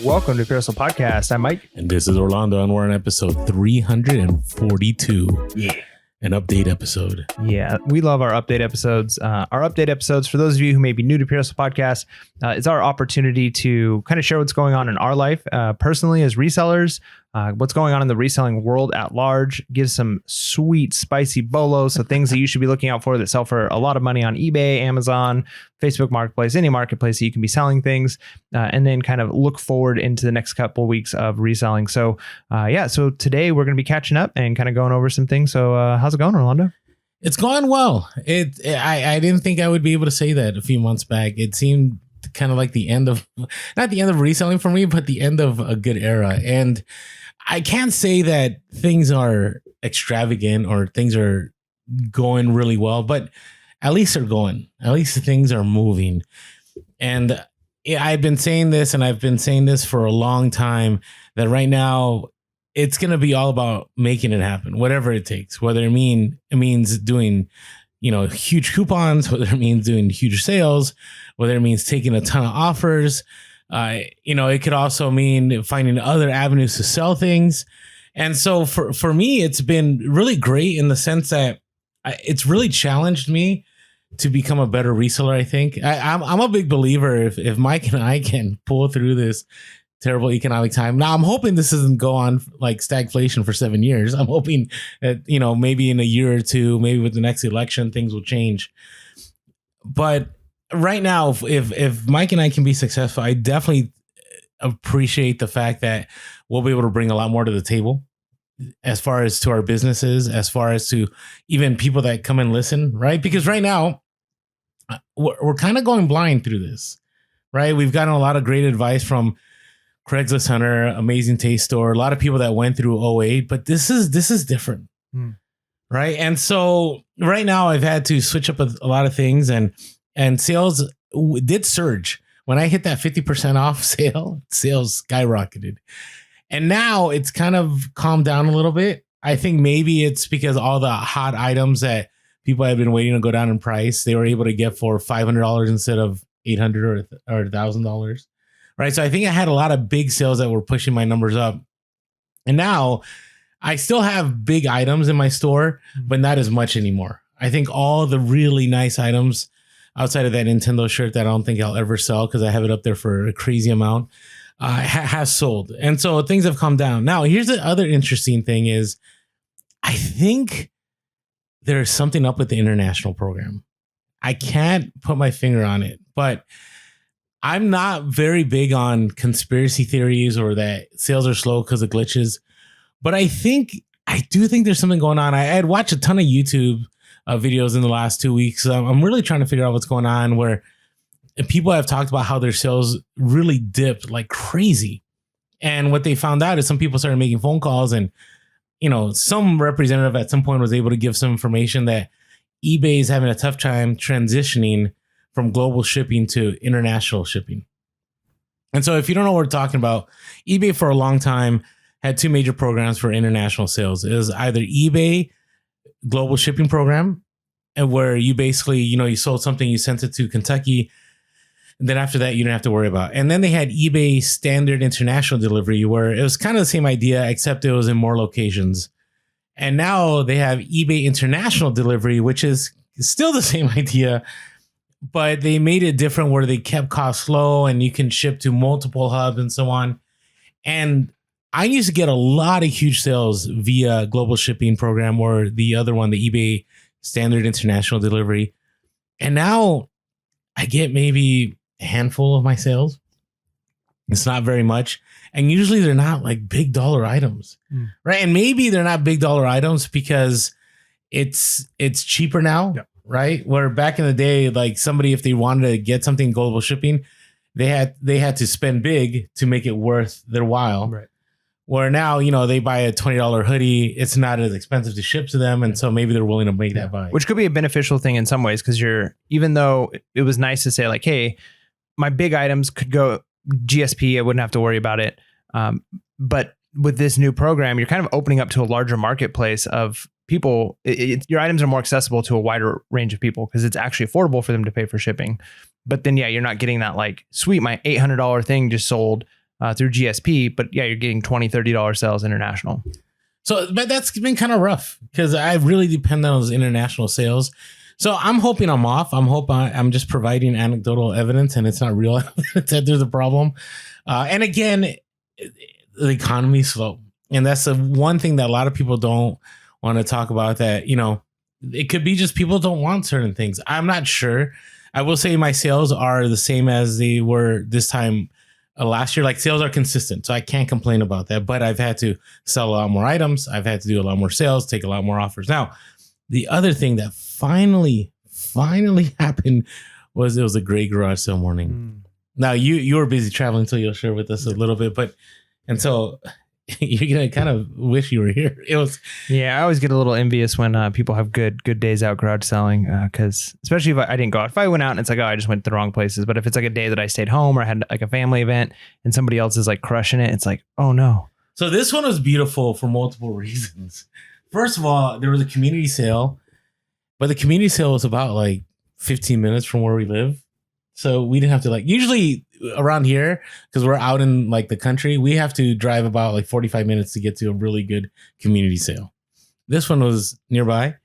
Welcome to Resell Podcast. I'm Mike. And this is Orlando, and we're on episode 342. Yeah. An update episode. Yeah, we love our update episodes. Our update episodes, for those of you who may be new to Resell Podcast, it's our opportunity to kind of share what's going on in our life personally as resellers, what's going on in the reselling world at large, give some sweet, spicy BOLOs, so things that you should be looking out for that sell for a lot of money on eBay, Amazon, Facebook Marketplace, any marketplace that you can be selling things, and then kind of look forward into the next couple of weeks of reselling. So so today we're going to be catching up and kind of going over some things. So how's it going, Orlando? It's going well. I didn't think I would be able to say that a few months back. It seemed kind of like the end of, not the end of reselling for me, but the end of a good era. And I can't say that things are extravagant or things are going really well, but at least they're going. At least things are moving. And I've been saying this, and I've been saying this for a long time, that right now it's going to be all about making it happen, whatever it takes, whether it means doing, huge coupons, whether it means doing huge sales, whether it means taking a ton of offers. It could also mean finding other avenues to sell things. And so for me, it's been really great in the sense that it's really challenged me to become a better reseller. I think I'm a big believer if Mike and I can pull through this terrible economic time. Now, I'm hoping this doesn't go on like stagflation for 7 years. I'm hoping that, maybe in a year or two, maybe with the next election, things will change. But right now, if Mike and I can be successful, I definitely appreciate the fact that we'll be able to bring a lot more to the table as far as to our businesses, as far as to even people that come and listen, right? Because right now, we're kind of going blind through this, right? We've gotten a lot of great advice from Craigslist Hunter, Amazing Taste Store, a lot of people that went through 08, but this is different, right? And so right now I've had to switch up a lot of things, and sales did surge. When I hit that 50% off sale, sales skyrocketed. And now it's kind of calmed down a little bit. I think maybe it's because all the hot items that people have been waiting to go down in price, they were able to get for $500 instead of $800 or $1,000. Right. So I think I had a lot of big sales that were pushing my numbers up. And now I still have big items in my store, but not as much anymore. I think all the really nice items outside of that Nintendo shirt that I don't think I'll ever sell because I have it up there for a crazy amount has sold. And so things have come down. Now, here's the other interesting thing is I think there's something up with the international program. I can't put my finger on it, but I'm not very big on conspiracy theories or that sales are slow because of glitches, but I do think there's something going on. I had watched a ton of YouTube videos in the last 2 weeks. I'm really trying to figure out what's going on, where people have talked about how their sales really dipped like crazy. And what they found out is some people started making phone calls, and, some representative at some point was able to give some information that eBay is having a tough time transitioning from global shipping to international shipping. And so if you don't know what we're talking about, eBay for a long time had two major programs for international sales. It was either eBay global shipping program, and where you basically, you sold something, you sent it to Kentucky, and then after that, you didn't have to worry about it. And then they had eBay standard international delivery, where it was kind of the same idea, except it was in more locations. And now they have eBay international delivery, which is still the same idea, but they made it different, where they kept costs low and you can ship to multiple hubs and so on. And I used to get a lot of huge sales via global shipping program, or the other one, the eBay standard international delivery. And now I get maybe a handful of my sales. It's not very much. And usually they're not like big dollar items, right? And maybe they're not big dollar items because it's cheaper now. Yep. Right? Where back in the day, like somebody, if they wanted to get something global shipping, they had to spend big to make it worth their while. Right. Where now, they buy a $20 hoodie, it's not as expensive to ship to them. And so maybe they're willing to make that buy. Which could be a beneficial thing in some ways, because even though it was nice to say like, hey, my big items could go GSP, I wouldn't have to worry about it. But with this new program, you're kind of opening up to a larger marketplace of people. Your items are more accessible to a wider range of people because it's actually affordable for them to pay for shipping. But then, yeah, you're not getting that like, sweet, my $800 thing just sold. through GSP, but yeah, you're getting $20, $30 sales international. So, but that's been kind of rough because I really depend on those international sales. So I'm hoping I'm off. I'm just providing anecdotal evidence and it's not real evidence that there's a problem. And again, the economy's slow. And that's the one thing that a lot of people don't want to talk about, that, you know, it could be just people don't want certain things. I'm not sure. I will say my sales are the same as they were this time last year. Like, sales are consistent, so I can't complain about that. But I've had to sell a lot more items. I've had to do a lot more sales, take a lot more offers. Now, the other thing that finally happened was it was a great garage sale morning. Now you were busy traveling, so you'll share with us a little bit. And so you're gonna kind of wish you were here. It was, yeah. I always get a little envious when people have good days out garage selling, because especially if I didn't go out. If I went out and it's like, oh, I just went to the wrong places. But if it's like a day that I stayed home or I had like a family event and somebody else is like crushing it, it's like, oh no. So this one was beautiful for multiple reasons. First of all, there was a community sale, but the community sale was about like 15 minutes from where we live. So we didn't have to, like, usually around here, because we're out in like the country, we have to drive about like 45 minutes to get to a really good community sale. This one was nearby.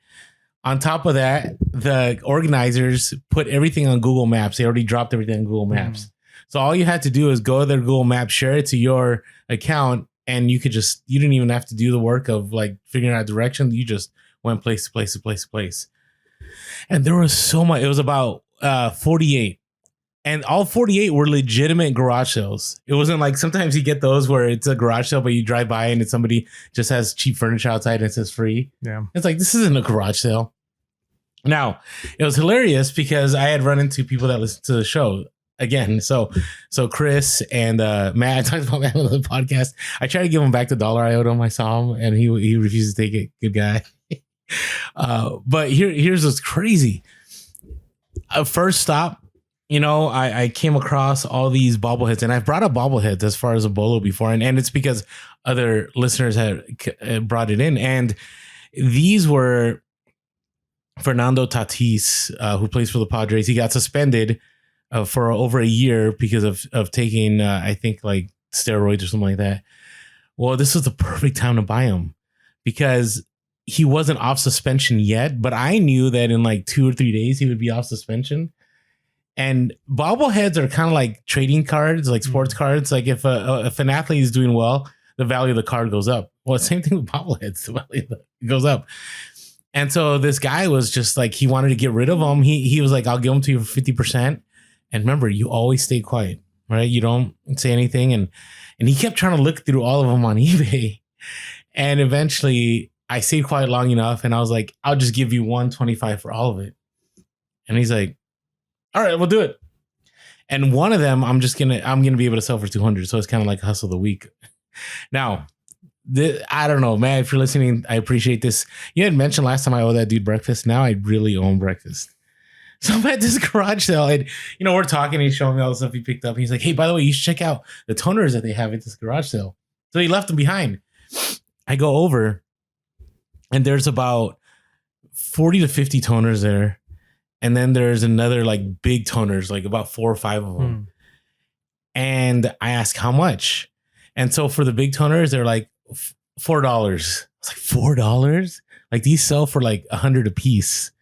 On top of that, the organizers put everything on Google Maps. They already dropped everything on Google Maps. So all you had to do is go to their Google Maps, share it to your account, and you didn't even have to do the work of like figuring out direction. You just went place to place to place to place. And there was so much. It was about 48. And all 48 were legitimate garage sales. It wasn't like sometimes you get those where it's a garage sale, but you drive by and it's somebody just has cheap furniture outside and it says free. Yeah. It's like, this isn't a garage sale. Now, it was hilarious because I had run into people that listen to the show again. So Chris and Matt, I talked about Matt on the podcast. I tried to give him back the $1 I owed him. I saw him and he refused to take it. Good guy. But here's what's crazy. First stop, you know, I came across all these bobbleheads, and I've brought up bobbleheads as far as a bolo before. And it's because other listeners had brought it in. And these were Fernando Tatis, who plays for the Padres. He got suspended for over a year because of taking, I think, like steroids or something like that. Well, this was the perfect time to buy him because he wasn't off suspension yet. But I knew that in like 2 or 3 days, he would be off suspension. And bobbleheads are kind of like trading cards, like sports cards. Like if an athlete is doing well, the value of the card goes up. Well, same thing with bobbleheads, the value goes up. And so this guy was just like, he wanted to get rid of them. He was like, I'll give them to you for 50%. And remember, you always stay quiet, right? You don't say anything. And he kept trying to look through all of them on eBay. And eventually I stayed quiet long enough. And I was like, I'll just give you $125 for all of it. And he's like, all right, we'll do it. And one of them, I'm gonna be able to sell for $200. So it's kind of like hustle of the week. Now, I don't know, man. If you're listening, I appreciate this. You had mentioned last time I owe that dude breakfast. Now I really owe him breakfast. So I'm at this garage sale, and you know, we're talking. He's showing me all the stuff he picked up. He's like, "Hey, by the way, you should check out the toners that they have at this garage sale." So he left them behind. I go over, and there's about 40 to 50 toners there. And then there's another like big toners, like about 4 or 5 of them. And I ask how much. And so for the big toners, they're like $4. I was like, $4? Like these sell for like 100 a piece.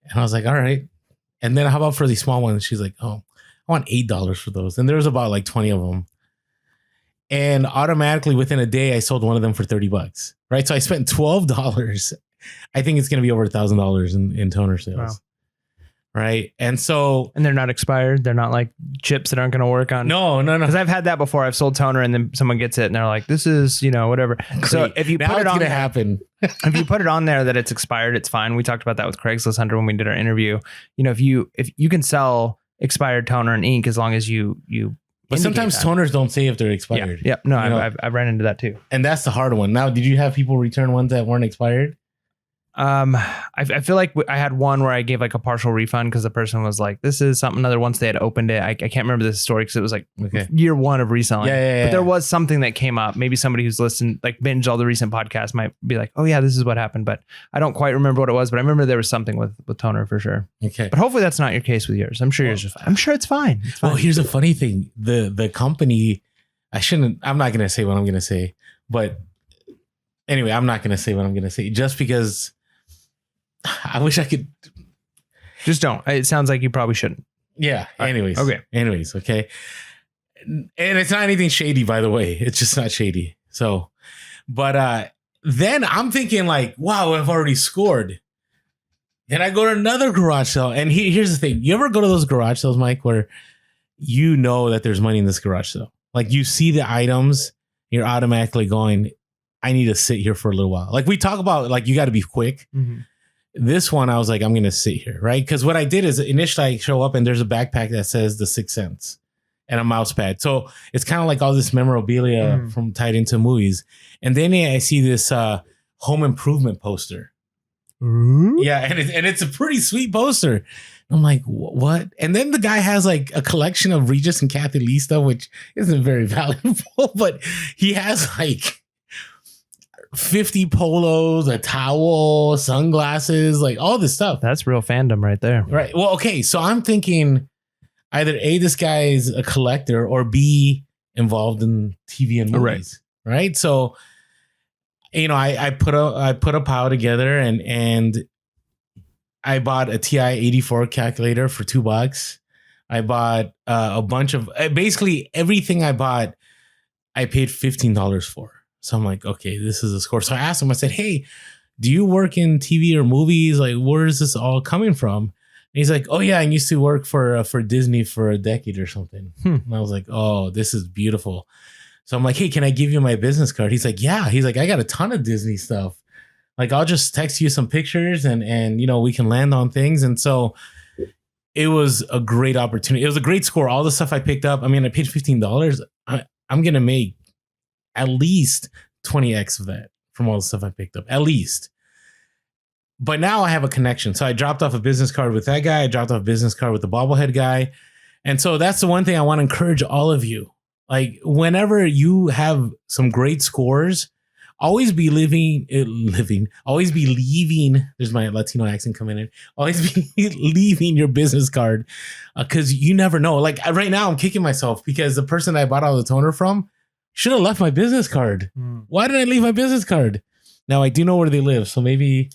And I was like, all right. And then how about for these small ones? She's like, oh, I want $8 for those. And there was about like 20 of them. And automatically within a day, I sold one of them for $30. Right. So I spent $12. I think it's going to be over $1,000 in toner sales. Wow. Right. And they're not expired. They're not like chips that aren't going to work on. No. Because I've had that before. I've sold toner and then someone gets it and they're like, this is, you know, whatever. Great. So if you put it on, if you put it on there that it's expired, it's fine. We talked about that with Craigslist Hunter when we did our interview. You know, if you can sell expired toner and ink as long as you. But sometimes that. Toners don't say if they're expired. Yeah. No, I've ran into that too. And that's the hard one. Now, did you have people return ones that weren't expired? I feel like I had one where I gave like a partial refund because the person was like, this is something other once they had opened it. I can't remember this story because it was like year 1 of reselling. Yeah. But there was something that came up. Maybe somebody who's listened, like binge all the recent podcasts might be like, oh yeah, this is what happened. But I don't quite remember what it was, but I remember there was something with toner for sure. Okay. But hopefully that's not your case with yours. I'm sure yours is fine. I'm sure it's fine. Well, here's a funny thing. The company I'm not going to say what I'm going to say, but anyway, I'm not going to say what I'm going to say just because I wish I could. Just don't. It sounds like you probably shouldn't. Yeah. Anyways. Okay. Anyways. Okay. And it's not anything shady, by the way. It's just not shady. So, but then I'm thinking like, wow, I've already scored. Then I go to another garage sale. And here's the thing. You ever go to those garage sales, Mike, where you know that there's money in this garage sale? Like you see the items, you're automatically going, I need to sit here for a little while. Like we talk about, like, you got to be quick. Mm-hmm. This one, I was like, I'm going to sit here, right? Because what I did is initially I show up and there's a backpack that says the 6 cents and a mouse pad. So it's kind of like all this memorabilia from tied into movies. And then I see this home improvement poster. Yeah, and it's a pretty sweet poster. I'm like, what? And then the guy has like a collection of Regis and Kathy Lee stuff, which isn't very valuable, but he has like 50 polos, a towel, sunglasses, like all this stuff. That's real fandom right there. Right. Well, okay. So I'm thinking either A, this guy is a collector, or B, involved in TV and movies. Right. So, you know, I put a pile together and I bought a TI 84 calculator for $2. I bought a bunch of basically everything I bought. I paid $15 for. So I'm like, okay, this is a score. So I asked him, I said, hey, do you work in TV or movies? Like, where is this all coming from? And he's like, oh yeah, I used to work for Disney for a decade or something. And I was like, oh, this is beautiful. So I'm like, hey, can I give you my business card? He's like, yeah. He's like, I got a ton of Disney stuff. Like, I'll just text you some pictures and you know, we can land on things. And so it was a great opportunity. It was a great score. All the stuff I picked up, I mean, I paid $15. I'm going to make at least 20x of that from all the stuff I picked up, at least. But now I have a connection. So I dropped off a business card with that guy. I dropped off a business card with the bobblehead guy. And so that's the one thing I want to encourage all of you. Like, whenever you have some great scores, always be always be leaving. There's my Latino accent coming in. Always be leaving your business card because you never know. Like right now, I'm kicking myself because the person I bought all the toner from should have left my business card. Why did I leave my business card? Now I do know where they live, so maybe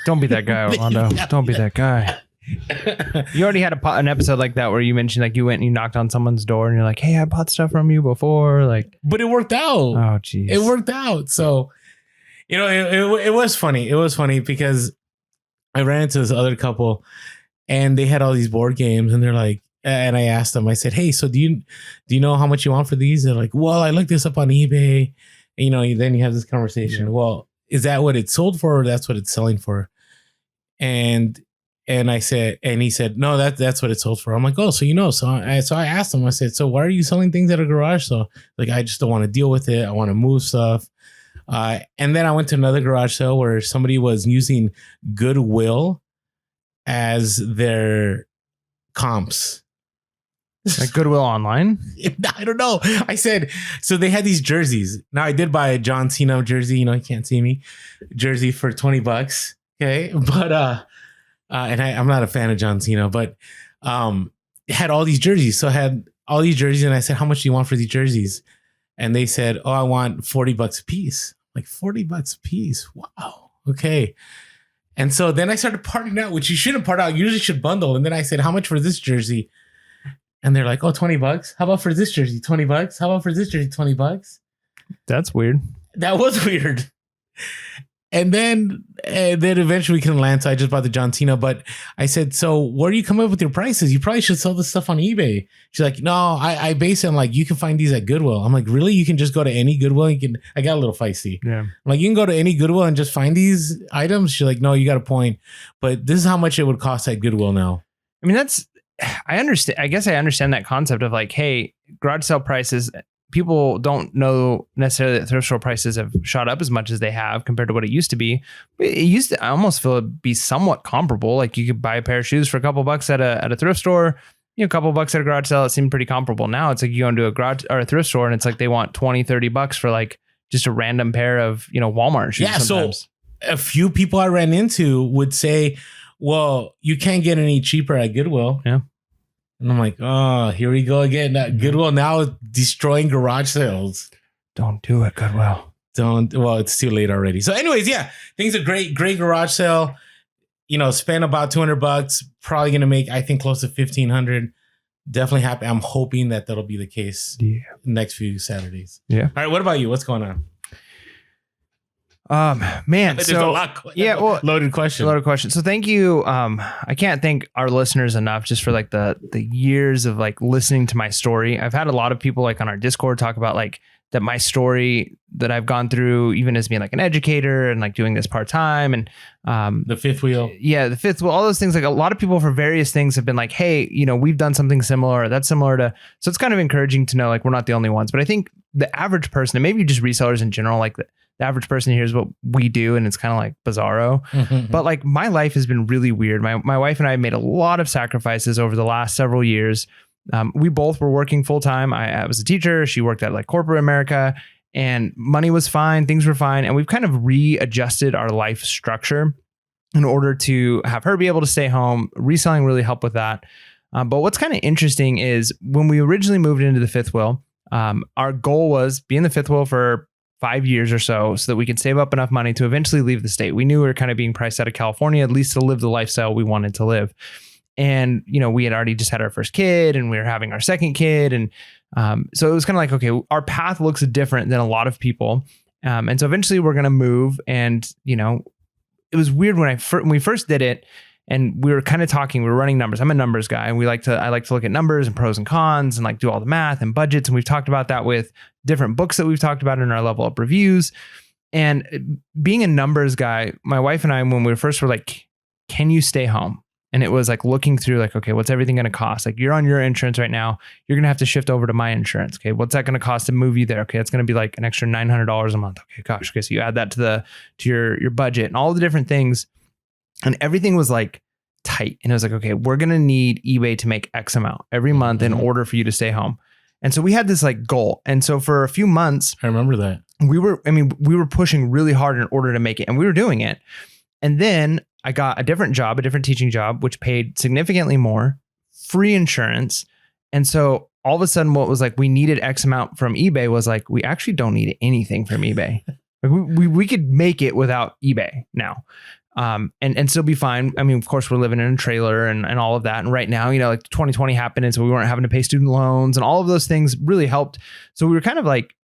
don't be that guy, Orlando. Don't be that guy. You already had an episode like that where you mentioned like you went and you knocked on someone's door and you're like, hey, I bought stuff from you before. Like, but it worked out. Oh, geez. It worked out. So, you know, it was funny. It was funny because I ran into this other couple and they had all these board games and they're like, and I asked them, I said, hey, so do you know how much you want for these? They're like, well, I looked this up on eBay. And, you know, then you have this conversation. Yeah. Well, is that what it's sold for or that's what it's selling for? And I said, and he said, no, that's what it sold for. I'm like, oh, so you know, so I asked him, I said, so why are you selling things at a garage? So like, I just don't want to deal with it. I want to move stuff. And then I went to another garage sale where somebody was using Goodwill as their comps. Like Goodwill online? I don't know. I said, so they had these jerseys. Now I did buy a John Cena jersey, you know, you can't see me, jersey for $20. Okay. But, and I'm not a fan of John Cena, but it had all these jerseys. So I had all these jerseys and I said, how much do you want for these jerseys? And they said, oh, I want $40 a piece. Like $40 a piece. Wow. Okay. And so then I started parting out, which you shouldn't part out. You usually should bundle. And then I said, how much for this jersey? And they're like, oh, $20. How about for this jersey? $20. How about for this jersey? $20. That's weird. That was weird. And then eventually we couldn't land. So I just bought the John Cena. But I said, so where do you come up with your prices? You probably should sell this stuff on eBay. She's like, no, I base it on like, you can find these at Goodwill. I'm like, really? You can just go to any Goodwill? I got a little feisty. Yeah. I'm like, you can go to any Goodwill and just find these items? She's like, no, you got a point. But this is how much it would cost at Goodwill now. I mean, I understand. I guess I understand that concept of like, hey, garage sale prices, people don't know necessarily that thrift store prices have shot up as much as they have compared to what it used to be. It used to, I almost feel it'd be somewhat comparable. Like you could buy a pair of shoes for a couple bucks at a thrift store, you know, a couple bucks at a garage sale. It seemed pretty comparable. Now it's like you go into a garage or a thrift store and it's like they want $20-$30 for like just a random pair of, you know, Walmart shoes. Yeah. Sometimes. So a few people I ran into would say, well, you can't get any cheaper at Goodwill. Yeah. And I'm like, oh, here we go again. Goodwill now destroying garage sales. Don't do it, Goodwill. Well, it's too late already. So anyways, yeah, things are great garage sale. Spend about $200, probably going to make, I think, close to $1,500. Definitely happy. I'm hoping that'll be the case next few Saturdays. Yeah. All right. What about you? What's going on? Man, There's so a lot. loaded question. So thank you. I can't thank our listeners enough just for like the years of like listening to my story. I've had a lot of people like on our Discord talk about like that my story that I've gone through, even as being like an educator and like doing this part-time and the fifth wheel. Yeah, the fifth wheel, all those things. Like a lot of people for various things have been like, hey, we've done something similar or that's similar to. So it's kind of encouraging to know like we're not the only ones. But I think the average person, and maybe just resellers in general, like the average person hears what we do and it's kind of like bizarro. But like my life has been really weird. My wife and I made a lot of sacrifices over the last several years. We both were working full time. I was a teacher. She worked at like corporate America and money was fine. Things were fine. And we've kind of readjusted our life structure in order to have her be able to stay home. Reselling really helped with that. But what's kind of interesting is when we originally moved into the fifth wheel, our goal was be in the fifth wheel for 5 years or so that we could save up enough money to eventually leave the state. We knew we were kind of being priced out of California, at least to live the lifestyle we wanted to live. And, we had already just had our first kid and we were having our second kid. And so it was kind of like, okay, our path looks different than a lot of people. And so eventually we're going to move. And, it was weird when we first did it and we were kind of talking, we were running numbers. I'm a numbers guy and I like to look at numbers and pros and cons and like do all the math and budgets. And we've talked about that with different books that we've talked about in our level up reviews. And being a numbers guy, my wife and I, when we first were like, can you stay home? And it was like looking through like, okay, what's everything going to cost? Like you're on your insurance right now. You're going to have to shift over to my insurance. Okay. What's that going to cost to move you there? Okay. It's going to be like an extra $900 a month. Okay. Gosh. Okay. So you add that to your budget and all the different things. And everything was like tight. And it was like, okay, we're going to need eBay to make X amount every month in order for you to stay home. And so we had this like goal. And so for a few months, I remember that we were pushing really hard in order to make it and we were doing it. And then I got a different teaching job, which paid significantly more, free insurance. And so all of a sudden what was like, we needed X amount from eBay was like, we actually don't need anything from eBay. Like we could make it without eBay now. And still be fine. I mean, of course we're living in a trailer and all of that. And right now, like 2020 happened. And so we weren't having to pay student loans and all of those things really helped. So we were kind of like,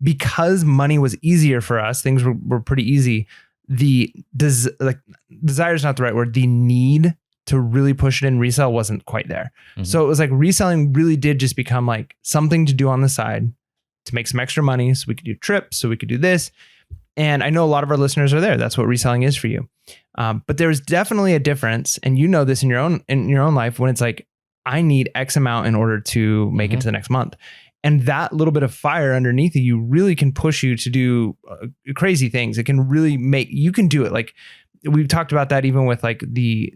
because money was easier for us, things were pretty easy. The desire is not the right word. The need to really push it in resell wasn't quite there. So it was like reselling really did just become like something to do on the side to make some extra money. So we could do trips, so we could do this. And I know a lot of our listeners are there. That's what reselling is for you. But there's definitely a difference. And you know this in your own life when it's like, I need X amount in order to make it to the next month. And that little bit of fire underneath you really can push you to do crazy things. It can really you can do it. Like we've talked about that even with like the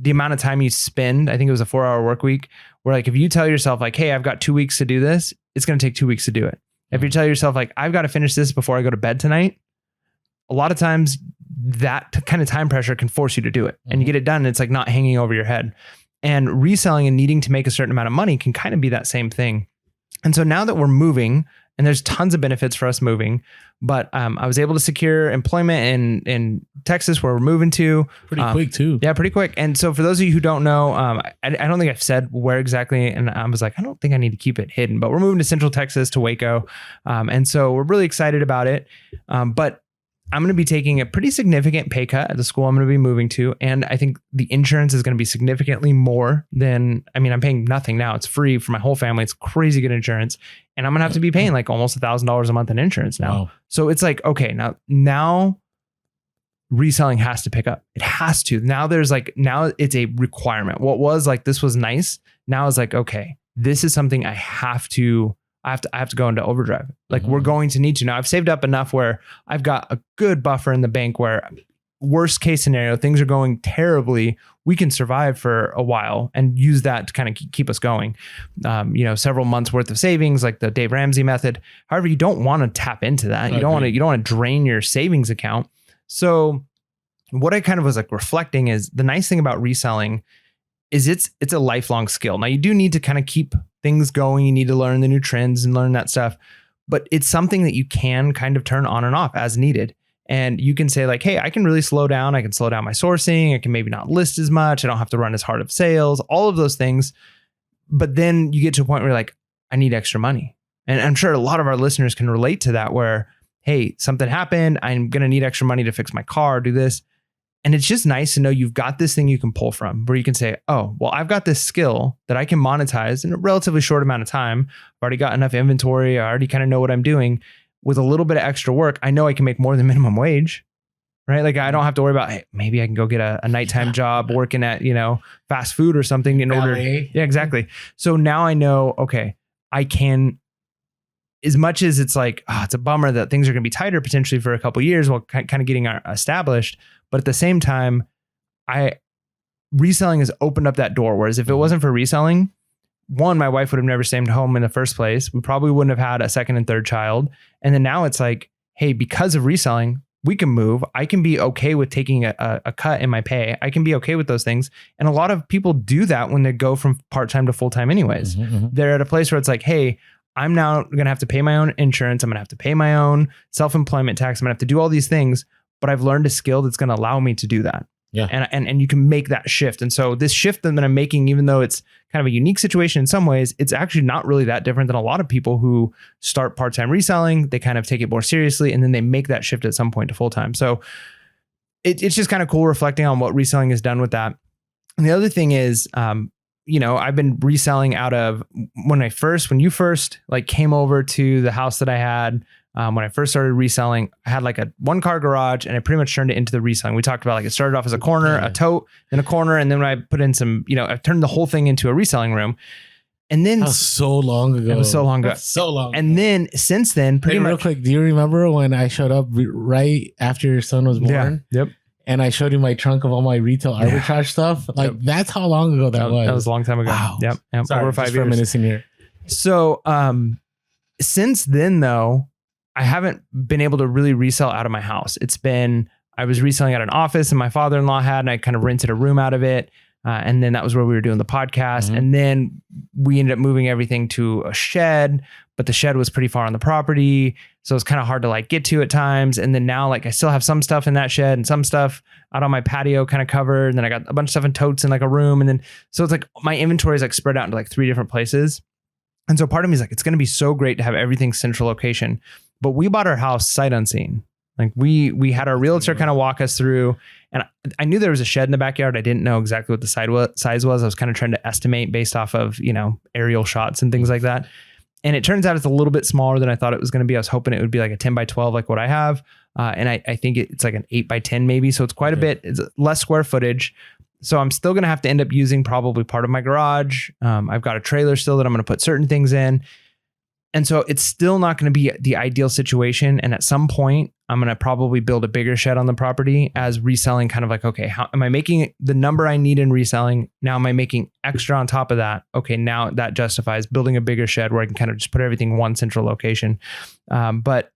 amount of time you spend. I think it was a 4-hour work week where like, if you tell yourself like, hey, I've got 2 weeks to do this, it's going to take 2 weeks to do it. If you tell yourself like, I've got to finish this before I go to bed tonight, a lot of times that kind of time pressure can force you to do it and you get it done. And it's like not hanging over your head. And reselling and needing to make a certain amount of money can kind of be that same thing. And so now that we're moving, and there's tons of benefits for us moving, but I was able to secure employment in Texas where we're moving to. Pretty quick too. Yeah, pretty quick. And so for those of you who don't know, I don't think I've said where exactly. And I was like, I don't think I need to keep it hidden, but we're moving to Central Texas to Waco. And so we're really excited about it. But I'm going to be taking a pretty significant pay cut at the school I'm going to be moving to. And I think the insurance is going to be significantly more than, I'm paying nothing now. It's free for my whole family. It's crazy good insurance. And I'm going to have to be paying like almost $1,000 a month in insurance now. Wow. So it's like, okay, now reselling has to pick up. It has to. Now it's a requirement. What was like, this was nice. Now it's like, okay, this is something I have to go into overdrive. Like we're going to need to. Now I've saved up enough where I've got a good buffer in the bank where worst case scenario, things are going terribly. We can survive for a while and use that to kind of keep us going. Several months worth of savings, like the Dave Ramsey method. However, you don't want to tap into that. You don't want to drain your savings account. So what I kind of was like reflecting is the nice thing about reselling is it's a lifelong skill. Now you do need to kind of keep things going. You need to learn the new trends and learn that stuff, but it's something that you can kind of turn on and off as needed. And you can say like, hey, I can really slow down. I can slow down my sourcing. I can maybe not list as much. I don't have to run as hard of sales, all of those things. But then you get to a point where you're like, I need extra money. And I'm sure a lot of our listeners can relate to that where, hey, something happened. I'm going to need extra money to fix my car, do this. And it's just nice to know you've got this thing you can pull from where you can say, oh, well, I've got this skill that I can monetize in a relatively short amount of time. I've already got enough inventory. I already kind of know what I'm doing. With a little bit of extra work, I know I can make more than minimum wage, right? Like I don't have to worry about, hey, maybe I can go get a nighttime job working at, fast food or something in order. Yeah, exactly. So now I know, okay, I can, as much as it's like, it's a bummer that things are going to be tighter potentially for a couple of years while kind of getting established. But at the same time, reselling has opened up that door. Whereas if it wasn't for reselling, one, my wife would have never stayed home in the first place. We probably wouldn't have had a second and third child. And then now it's like, hey, because of reselling, we can move. I can be okay with taking a cut in my pay. I can be okay with those things. And a lot of people do that when they go from part-time to full-time anyways. They're at a place where it's like, hey, I'm now going to have to pay my own insurance. I'm going to have to pay my own self-employment tax. I'm going to have to do all these things, but I've learned a skill that's going to allow me to do that. Yeah. And you can make that shift. And so this shift that I'm making, even though it's kind of a unique situation in some ways, it's actually not really that different than a lot of people who start part-time reselling. They kind of take it more seriously and then they make that shift at some point to full-time. So it's just kind of cool reflecting on what reselling has done with that. And the other thing is, I've been reselling out of when you first like came over to the house that I had. When I first started reselling, I had like a 1-car garage and I pretty much turned it into the reselling. We talked about like it started off as a corner, a tote, then a corner. And then when I put in some, I turned the whole thing into a reselling room. And then that was so long ago. It was so long ago. So long. And then since then, pretty much. Real quick, do you remember when I showed up right after your son was born? Yeah. Yep. And I showed you my trunk of all my retail arbitrage stuff. Like that's how long ago that was. That was a long time ago. Wow. Yep. Sorry, over 5 years. Reminiscing here. So since then though, I haven't been able to really resell out of my house. I was reselling at an office and my father-in-law had, and I kind of rented a room out of it. And then that was where we were doing the podcast. And then we ended up moving everything to a shed, but the shed was pretty far on the property. So it's kind of hard to like get to at times. And then now like I still have some stuff in that shed and some stuff out on my patio kind of covered. And then I got a bunch of stuff in totes in like a room. And then, so it's like my inventory is like spread out into like 3 different places. And so part of me is like, it's going to be so great to have everything central location. But we bought our house sight unseen. Like we had our realtor kind of walk us through, and I knew there was a shed in the backyard. I didn't know exactly what the size was. I was kind of trying to estimate based off of, aerial shots and things like that. And it turns out it's a little bit smaller than I thought it was going to be. I was hoping it would be like a 10 by 12, like what I have. And I think it's like an 8 by 10 maybe. So it's quite a bit, it's less square footage. So I'm still going to have to end up using probably part of my garage. I've got a trailer still that I'm going to put certain things in. And so it's still not going to be the ideal situation. And at some point, I'm going to probably build a bigger shed on the property as reselling kind of like, okay, how am I making the number I need in reselling? Now, am I making extra on top of that? Okay, now that justifies building a bigger shed where I can kind of just put everything in one central location. But,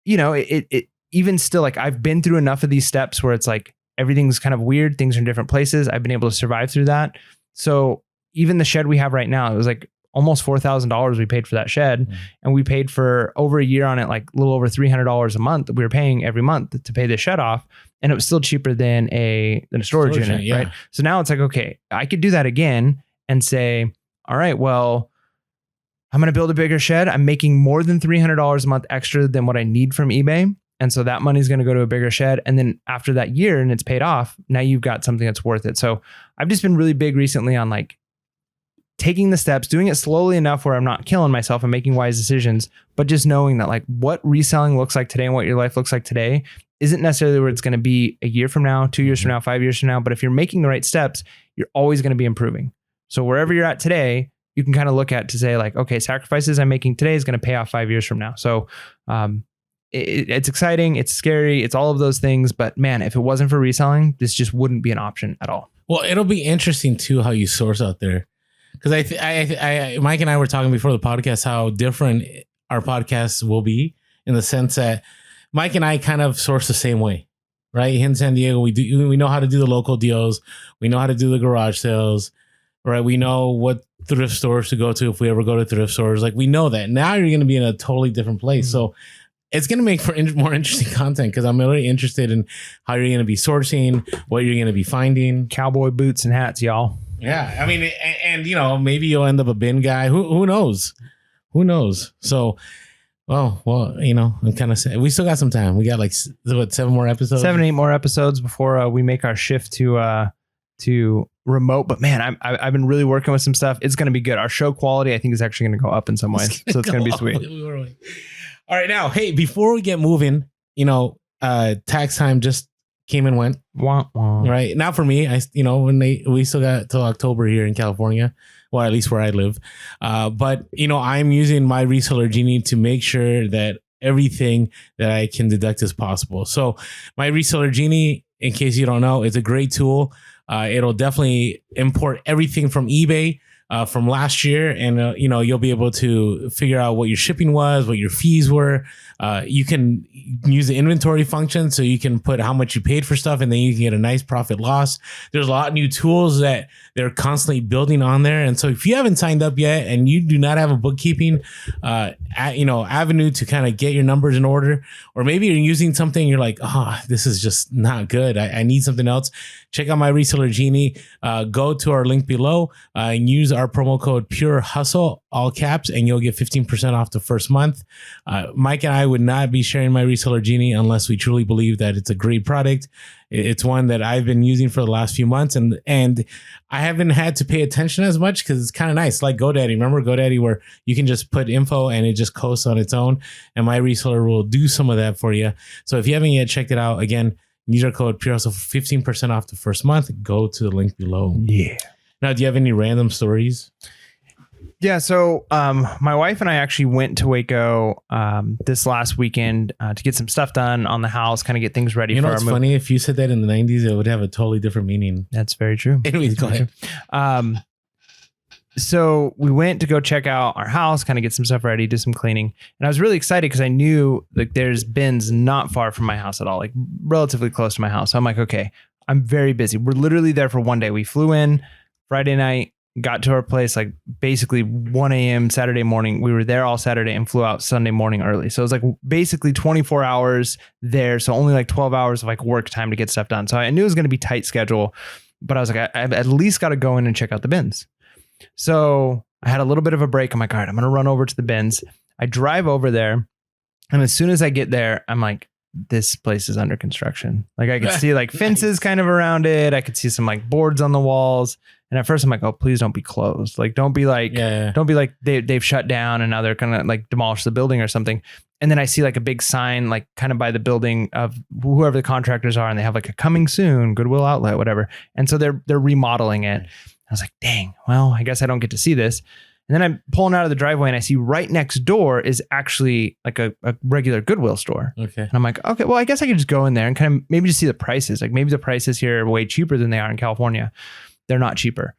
it even still, like I've been through enough of these steps where it's like everything's kind of weird. Things are in different places. I've been able to survive through that. So even the shed we have right now, it was like almost $4,000 we paid for that shed. And we paid for over a year on it, like a little over $300 a month that we were paying every month to pay the shed off. And it was still cheaper than a storage unit, right? So now it's like, okay, I could do that again and say, all right, well, I'm going to build a bigger shed. I'm making more than $300 a month extra than what I need from eBay. And so that money is going to go to a bigger shed. And then after that year and it's paid off, now you've got something that's worth it. So I've just been really big recently on like taking the steps, doing it slowly enough where I'm not killing myself and making wise decisions, but just knowing that like what reselling looks like today and what your life looks like today isn't necessarily where it's going to be a year from now, 2 years from now, 5 years from now. But if you're making the right steps, you're always going to be improving. So wherever you're at today, you can kind of look at to say like, okay, sacrifices I'm making today is going to pay off 5 years from now. So it's exciting. It's scary. It's all of those things. But man, if it wasn't for reselling, this just wouldn't be an option at all. Well, it'll be interesting too, how you source out there. Because I Mike and I were talking before the podcast how different our podcasts will be in the sense that Mike and I kind of source the same way. right? Here in San Diego, we know how to do the local deals. We know how to do the garage sales, right? We know what thrift stores to go to if we ever go to thrift stores. Like, we know that. Now you're going to be in a totally different place. So it's going to make for more interesting content, because I'm really interested in how you're going to be sourcing, what you're going to be finding. Cowboy boots and hats, y'all. Yeah. I mean, and you know, maybe you'll end up a bin guy. Who knows? Who knows? So, well, you know, I'm kind of sad. We still got some time. We got like, what, 7 more episodes? 7-8 more episodes before we make our shift to remote. But man, I've been really working with some stuff. It's going to be good. Our show quality, I think, is actually going to go up in some ways. So it's going to be sweet. All right, now, hey, before we get moving, you know, tax time just came and went. Wah, wah. Right now, for me, we still got till October here in California, well, at least where I live. But you know, I'm using my reseller Genie to make sure that everything that I can deduct is possible. So my reseller Genie, in case you don't know, it's a great tool. It'll definitely import everything from eBay from last year, and you know, you'll be able to figure out what your shipping was, what your fees were. You can use the inventory function, so you can put how much you paid for stuff, and then you can get a nice profit loss. There's a lot of new tools that they're constantly building on there, and so if you haven't signed up yet and you do not have a bookkeeping avenue to kind of get your numbers in order, or maybe you're using something you're like, oh, this is just not good, I need something else, check out my reseller Genie. Go to our link below and use our promo code Pure Hustle, all caps, and you'll get 15% off the first month. Mike and I would not be sharing my reseller Genie unless we truly believe that it's a great product. It's one that I've been using for the last few months, and I haven't had to pay attention as much because it's kind of nice. Like GoDaddy. Remember GoDaddy, where you can just put info and it just coasts on its own, and my reseller will do some of that for you. So if you haven't yet checked it out, again, use our code Pure Hustle for 15% off the first month. Go to the link below. Yeah. Now, do you have any random stories? Yeah, so my wife and I actually went to Waco this last weekend to get some stuff done on the house, kind of get things ready. You know, for it's our move. funny, if you said that in the 90s, it would have a totally different meaning. That's very true. Anyways, go ahead. So we went to go check out our house, kind of get some stuff ready, do some cleaning. And I was really excited because I knew like there's bins not far from my house at all, like relatively close to my house. So I'm like, okay, I'm very busy. We're literally there for one day. We flew in Friday night, got to our place like basically 1 a.m. Saturday morning. We were there all Saturday and flew out Sunday morning early. So it was like basically 24 hours there. So only like 12 hours of like work time to get stuff done. So I knew it was going to be tight schedule, but I was like, I've at least got to go in and check out the bins. So I had a little bit of a break. I'm like, all right, I'm going to run over to the bins. I drive over there. And as soon as I get there, I'm like, this place is under construction. Like I could see like fences kind of around it. I could see some like boards on the walls. And at first I'm like, oh, please don't be closed. Like, don't be like, don't be like they've shut down and now they're going to like demolish the building or something. And then I see like a big sign, like kind of by the building of whoever the contractors are. And they have like a coming soon, Goodwill outlet, whatever. And so they're remodeling it. I was like, dang, well, I guess I don't get to see this. And then I'm pulling out of the driveway and I see right next door is actually like a regular Goodwill store. Okay. And I'm like, okay, well, I guess I could just go in there and kind of maybe just see the prices. Like maybe the prices here are way cheaper than they are in California. They're not cheaper,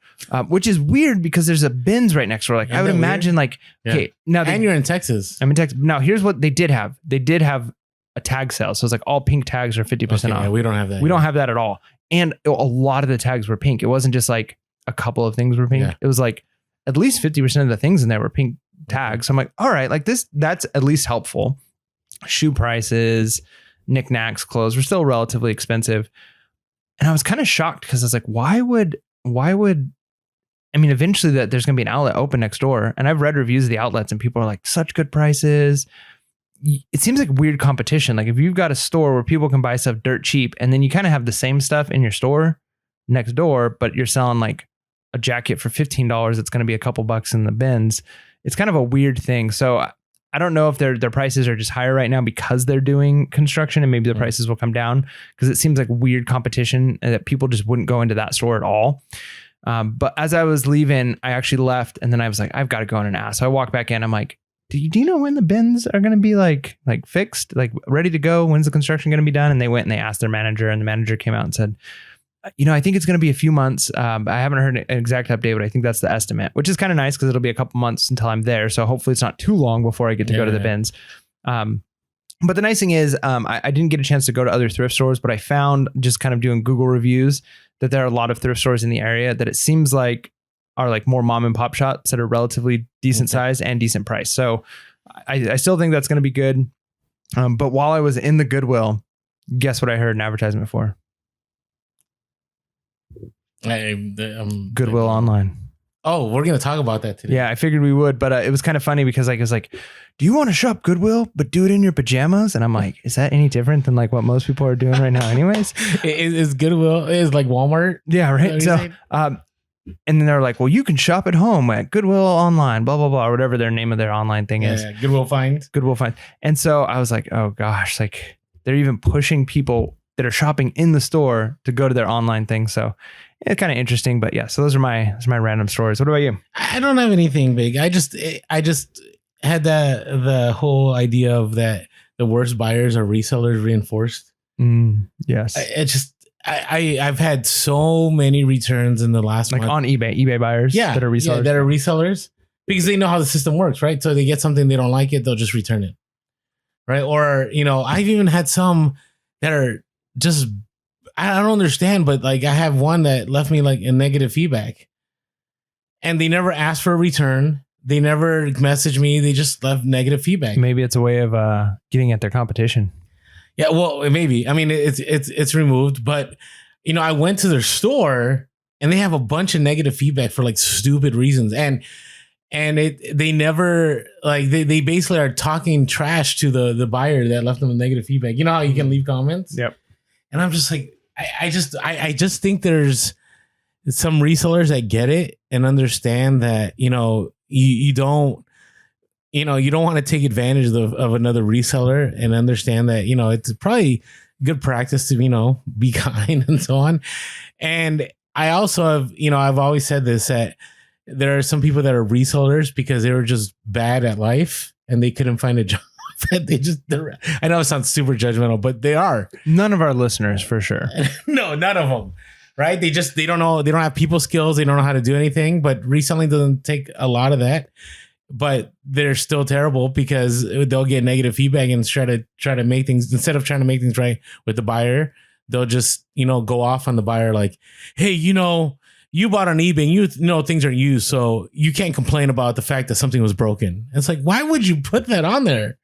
which is weird because there's a bins right next door. Like I would imagine weird? Like, okay, now and you're in Texas. I'm in Texas. Now here's what they did have. They did have a tag sale. So it's like all pink tags are 50% off. Yeah, we don't have that. We don't have that at all. And a lot of the tags were pink. It wasn't just like a couple of things were pink. Yeah. It was like at least 50% of the things in there were pink tags. So I'm like, all right, like that's at least helpful. Shoe prices, knickknacks, clothes were still relatively expensive. And I was kind of shocked because I was like, why would, I mean, eventually that there's going to be an outlet open next door. And I've read reviews of the outlets and people are like, such good prices. It seems like weird competition. Like if you've got a store where people can buy stuff dirt cheap and then you kind of have the same stuff in your store next door, but you're selling like a jacket for $15, it's going to be a couple bucks in the bins. It's kind of a weird thing. So I don't know if their prices are just higher right now because they're doing construction and maybe the prices will come down because it seems like weird competition and that people just wouldn't go into that store at all. But as I was leaving, I actually left and then I was like, I've got to go in and ask. So I walked back in. I'm like, do you know when the bins are going to be like fixed, like ready to go? When's the construction going to be done? And they went and they asked their manager and the manager came out and said, I think it's going to be a few months. I haven't heard an exact update, but I think that's the estimate, which is kind of nice because it'll be a couple months until I'm there. So hopefully it's not too long before I get to go to the bins. But the nice thing is, I didn't get a chance to go to other thrift stores, but I found just kind of doing Google reviews that there are a lot of thrift stores in the area that it seems like are like more mom and pop shops that are relatively decent sized and decent price. So I still think that's going to be good. But while I was in the Goodwill, guess what I heard an advertisement for? Goodwill Online. Oh, we're going to talk about that today. Yeah, I figured we would, but it was kind of funny because like, it was like, do you want to shop Goodwill, but do it in your pajamas? And I'm like, is that any different than like what most people are doing right now anyways? Is Goodwill is like Walmart? Yeah, right. So, and then they're like, well, you can shop at home at Goodwill Online, blah, blah, blah, or whatever their name of their online thing is. Yeah, Goodwill Find. Goodwill Find. And so I was like, oh gosh, like they're even pushing people that are shopping in the store to go to their online thing. So it's kind of interesting, but yeah. So those are my random stories. What about you? I don't have anything big. I just had the whole idea of that the worst buyers are resellers reinforced. Yes. I've had so many returns in the last month. On eBay buyers that are resellers. Yeah, that are resellers because they know how the system works, right? So they get something, they don't like it, they'll just return it. Right. Or, I've even had some that are just, I don't understand, but like I have one that left me like a negative feedback and they never asked for a return. They never messaged me. They just left negative feedback. Maybe it's a way of getting at their competition. Yeah, well, maybe. I mean, it's removed, but I went to their store and they have a bunch of negative feedback for like stupid reasons, and they never like they basically are talking trash to the buyer that left them a negative feedback. You know how you can leave comments? Yep. And I'm just like, I just think there's some resellers that get it and understand that you don't. You don't want to take advantage of another reseller and understand that, it's probably good practice to, be kind and so on. And I also have, I've always said this, that there are some people that are resellers because they were just bad at life and they couldn't find a job. I know it sounds super judgmental, but they are. None of our listeners for sure. No, none of them. Right. They don't know. They don't have people skills. They don't know how to do anything, but reselling doesn't take a lot of that. But they're still terrible because they'll get negative feedback and try to make things, instead of trying to make things right with the buyer, they'll just, go off on the buyer like, hey, you bought on eBay and you know things are used, so you can't complain about the fact that something was broken. It's like, why would you put that on there?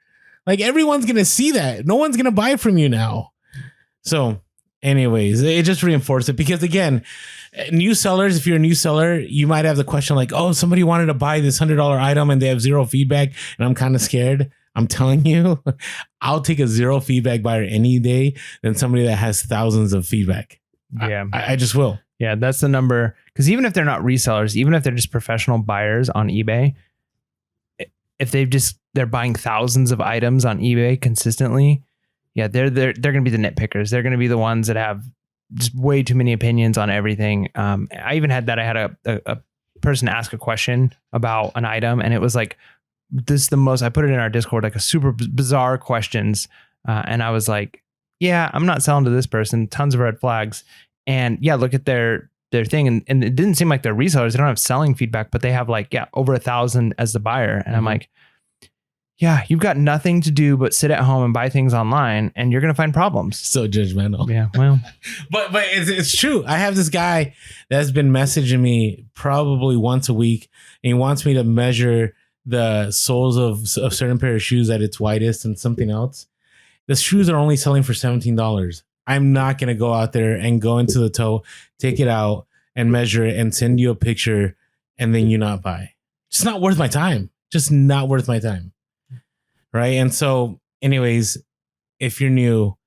Like everyone's going to see that. No one's going to buy from you now. So anyways, it just reinforced it because again, new sellers, if you're a new seller, you might have the question like, oh, somebody wanted to buy this $100 item and they have zero feedback and I'm kind of scared. I'm telling you, I'll take a zero feedback buyer any day than somebody that has thousands of feedback. Yeah, I just will. Yeah, that's the number. Because even if they're not resellers, even if they're just professional buyers on eBay, if they're buying thousands of items on eBay consistently, yeah, they're going to be the nitpickers. They're going to be the ones that have just way too many opinions on everything. I even had that. I had a person ask a question about an item, and it was like, I put it in our Discord, like a super bizarre questions. And I was like, yeah, I'm not selling to this person. Tons of red flags. And yeah, look at their thing. And it didn't seem like they're resellers. They don't have selling feedback, but they have like, over 1,000 as the buyer. And I'm like, yeah, you've got nothing to do but sit at home and buy things online, and you're going to find problems. So judgmental. Yeah, well. but it's true. I have this guy that's been messaging me probably once a week, and he wants me to measure the soles of a certain pair of shoes at its widest and something else. The shoes are only selling for $17. I'm not going to go out there and go into the toe, take it out and measure it and send you a picture and then you not buy. It's not worth my time. Just not worth my time. Right. And so anyways, if you're new,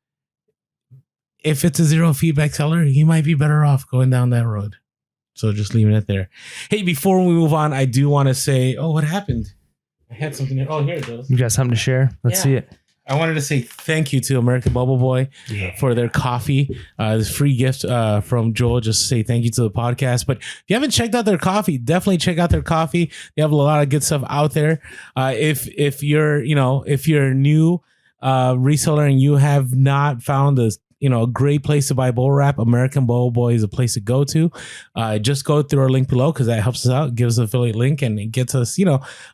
if it's a zero feedback seller, you might be better off going down that road. So just leaving it there. Hey, before we move on, I do want to say, oh, what happened? I had something here. Oh, here it goes. You got something to share? Let's see it. I wanted to say thank you to American Bubble Boy for their coffee. This free gift from Joel. Just say thank you to the podcast. But if you haven't checked out their coffee, definitely check out their coffee. They have a lot of good stuff out there. If you're a new reseller and you have not found a great place to buy bolo wrap. American Bolo Boy is a place to go to. Just go through our link below because that helps us out. Gives us an affiliate link and it gets us,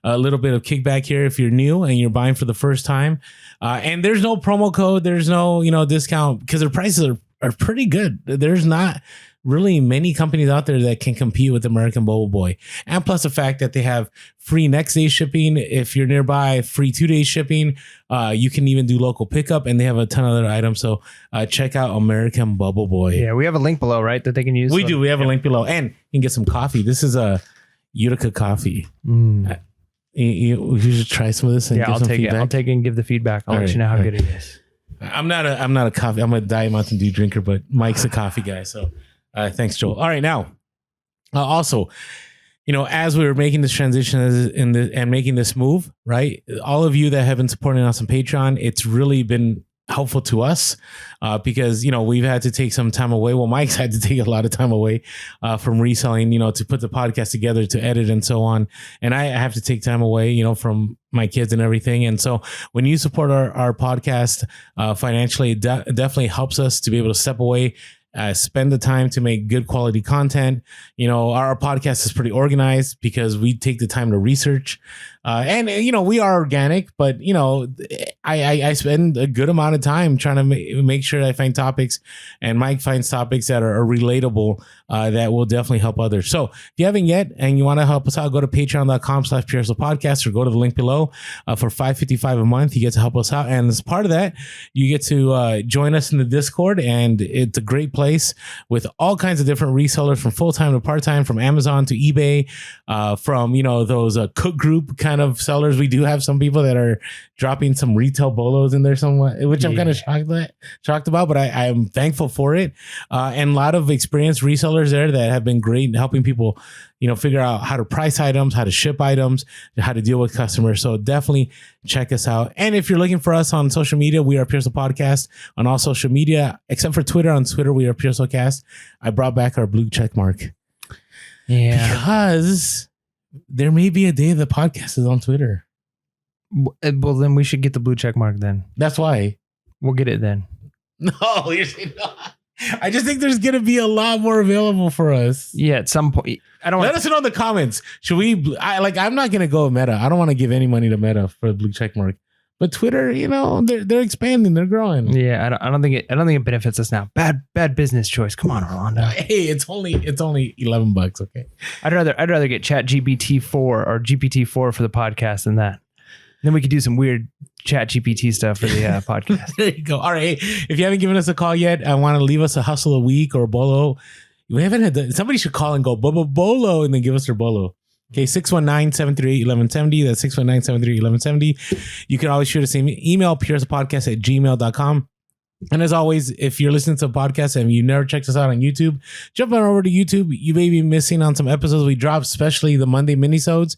a little bit of kickback here if you're new and you're buying for the first time. And there's no promo code. There's no, discount because their prices are pretty good. There's not really many companies out there that can compete with American Bolo Boy. And plus the fact that they have free next day shipping. If you're nearby, free 2-day shipping. You can even do local pickup and they have a ton of other items. So check out American Bolo Boy. Yeah, we have a link below, right? That they can use. We do. We have a link below and you can get some coffee. This is a Utica coffee. You should try some of this and I'll take feedback. I'll take it and give the feedback. I'll let you know how good it is. I'm not a coffee. I'm a Diet Mountain Dew drinker, but Mike's a coffee guy. So thanks, Joel. All right, now also, as we were making this transition and making this move, right? All of you that have been supporting us on Patreon, it's really been helpful to us because we've had to take some time away. Well, Mike's had to take a lot of time away from reselling, to put the podcast together, to edit and so on. And I have to take time away, from my kids and everything. And so when you support our podcast financially, it definitely helps us to be able to step away. Spend the time to make good quality content. Our podcast is pretty organized because we take the time to research. And we are organic, but I spend a good amount of time trying to make sure I find topics and Mike finds topics that are relatable, that will definitely help others. So if you haven't yet and you want to help us out, go to patreon.com/PHP or go to the link below. For $5.55 a month, you get to help us out. And as part of that, you get to join us in the Discord, and it's a great place with all kinds of different resellers from full-time to part-time, from Amazon to eBay, from, those cook group kind of sellers. We do have some people that are dropping some retail bolos in there somewhat, which I'm kind of shocked about, but I am thankful for it. And a lot of experienced resellers there that have been great in helping people, figure out how to price items, how to ship items, how to deal with customers. So definitely check us out. And if you're looking for us on social media, we are Postal Podcast on all social media, except for Twitter. On Twitter, we are Postalcast. I brought back our blue check mark. Yeah. Because there may be a day the podcast is on Twitter. Well, then we should get the blue check mark then. That's why. We'll get it then. No, you're saying no. I just think there's going to be a lot more available for us. Yeah, at some point. Let us know in the comments. Should we? I'm not going to go Meta. I don't want to give any money to Meta for the blue check mark. But Twitter, they're expanding, they're growing. Yeah, I don't think it benefits us now. Bad business choice. Come on, Orlando. Hey, it's only $11. Okay. I'd rather get ChatGPT-4 or GPT-4 for the podcast than that. Then we could do some weird ChatGPT stuff for the podcast. There you go. All right. Hey, if you haven't given us a call yet, I want to leave us a hustle a week or a bolo. We haven't had that. Somebody should call and go bolo and then give us their bolo. Okay, 619-738-1170. That's 619-738-1170. You can always shoot us an email, purespodcast@gmail.com. And as always, if you're listening to a podcast and you never checked us out on YouTube, jump on over to YouTube. You may be missing on some episodes we drop, especially the Monday minisodes.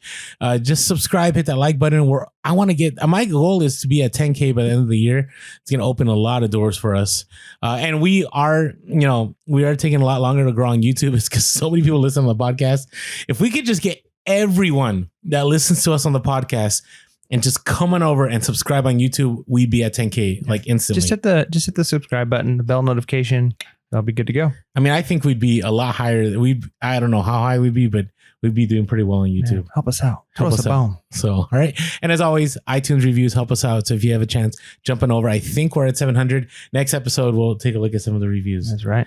Just subscribe, hit that like button. My goal is to be at 10K by the end of the year. It's going to open a lot of doors for us. And we are taking a lot longer to grow on YouTube. It's because so many people listen to the podcast. If we could just get everyone that listens to us on the podcast and just come on over and subscribe on YouTube, we'd be at 10K like instantly. Just hit the subscribe button, the bell notification. That'll be good to go. I mean, I think we'd be a lot higher. I don't know how high we'd be, but we'd be doing pretty well on YouTube. Man, help us out. Help us out. So, all right. And as always, iTunes reviews help us out. So if you have a chance, jumping over. I think we're at 700. Next episode, we'll take a look at some of the reviews. That's right.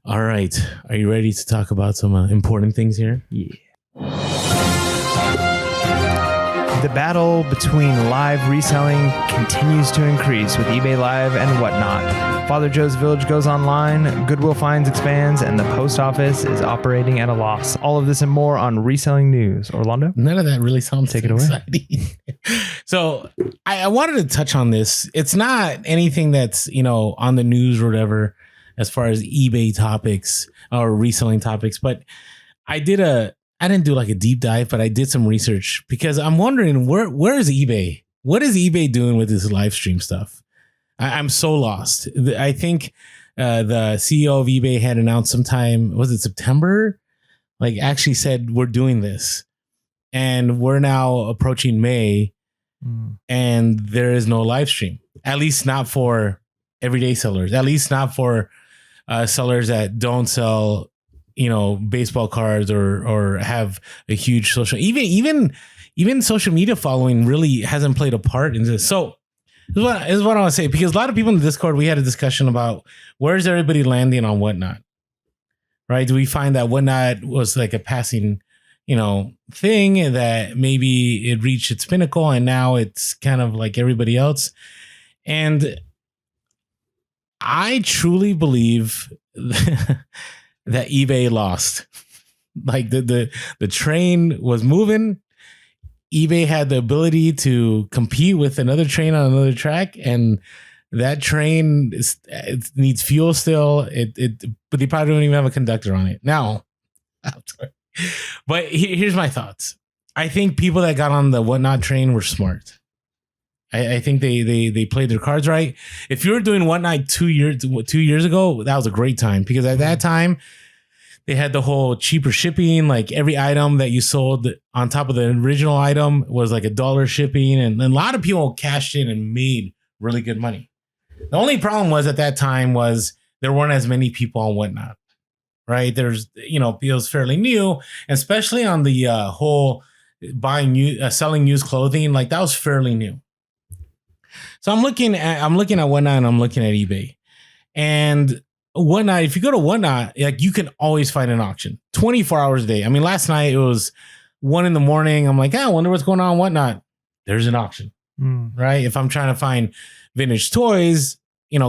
All right. Are you ready to talk about some important things here? Yeah. The battle between live reselling continues to increase with eBay Live and whatnot. Father Joe's Village goes online, Goodwill Finds expands, and the post office is operating at a loss. All of this and more on Reselling News. Orlando? None of that really sounds Take it away. So I wanted to touch on this. It's not anything that's, on the news or whatever as far as eBay topics or reselling topics, but I didn't do like a deep dive, but I did some research because I'm wondering where is eBay? What is eBay doing with this live stream stuff? I'm so lost. I think the CEO of eBay had announced sometime, was it September? Like actually said, we're doing this. And we're now approaching May and there is no live stream, at least not for everyday sellers, at least not for sellers that don't sell, baseball cards or have a huge even social media following really hasn't played a part in this. So this is what I want to say, because a lot of people in the Discord, we had a discussion about where's everybody landing on Whatnot, right? Do we find that Whatnot was like a passing, thing, that maybe it reached its pinnacle and now it's kind of like everybody else? And I truly believe that eBay lost. Like the train was moving. eBay had the ability to compete with another train on another track, and that train it needs fuel still. But they probably don't even have a conductor on it now. But here's my thoughts. I think people that got on the Whatnot train were smart. I think they played their cards right. If you were doing Whatnot 2 years ago, that was a great time, because at that time they had the whole cheaper shipping. Like every item that you sold on top of the original item was like $1 shipping, and a lot of people cashed in and made really good money. The only problem was at that time was there weren't as many people on Whatnot, right? There's it was fairly new, especially on the whole selling used clothing. Like that was fairly new. So I'm looking at Whatnot and I'm looking at eBay, and Whatnot. If you go to Whatnot, like you can always find an auction 24 hours a day. I mean, last night it was 1 a.m. I'm like, I wonder what's going on Whatnot. There's an auction, right? If I'm trying to find vintage toys,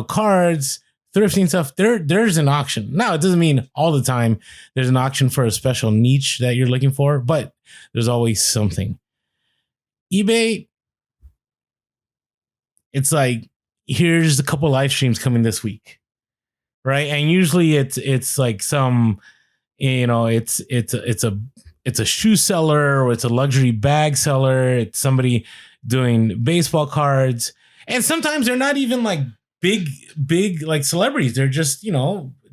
cards, thrifting stuff, there's an auction. Now, it doesn't mean all the time there's an auction for a special niche that you're looking for, but there's always something. eBay, it's like, here's a couple live streams coming this week, right? And usually it's like some, it's a shoe seller, or it's a luxury bag seller. It's somebody doing baseball cards, and sometimes they're not even like big like celebrities. They're just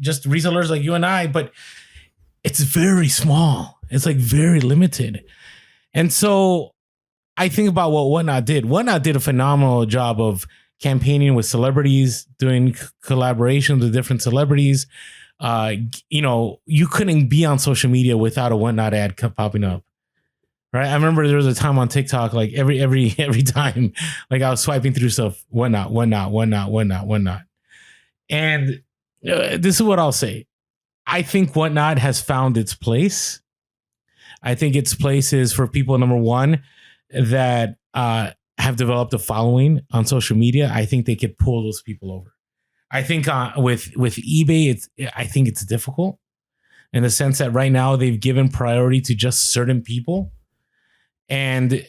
just resellers like you and I, but it's very small. It's like very limited. And so I think about what Whatnot did. Whatnot did a phenomenal job of campaigning with celebrities, doing collaborations with different celebrities. You couldn't be on social media without a Whatnot ad popping up, right? I remember there was a time on TikTok, like every time, like I was swiping through stuff, Whatnot. And this is what I'll say. I think Whatnot has found its place. I think its place is for people, number one, that have developed a following on social media. I think they could pull those people over. I think with eBay, I think it's difficult in the sense that right now they've given priority to just certain people, and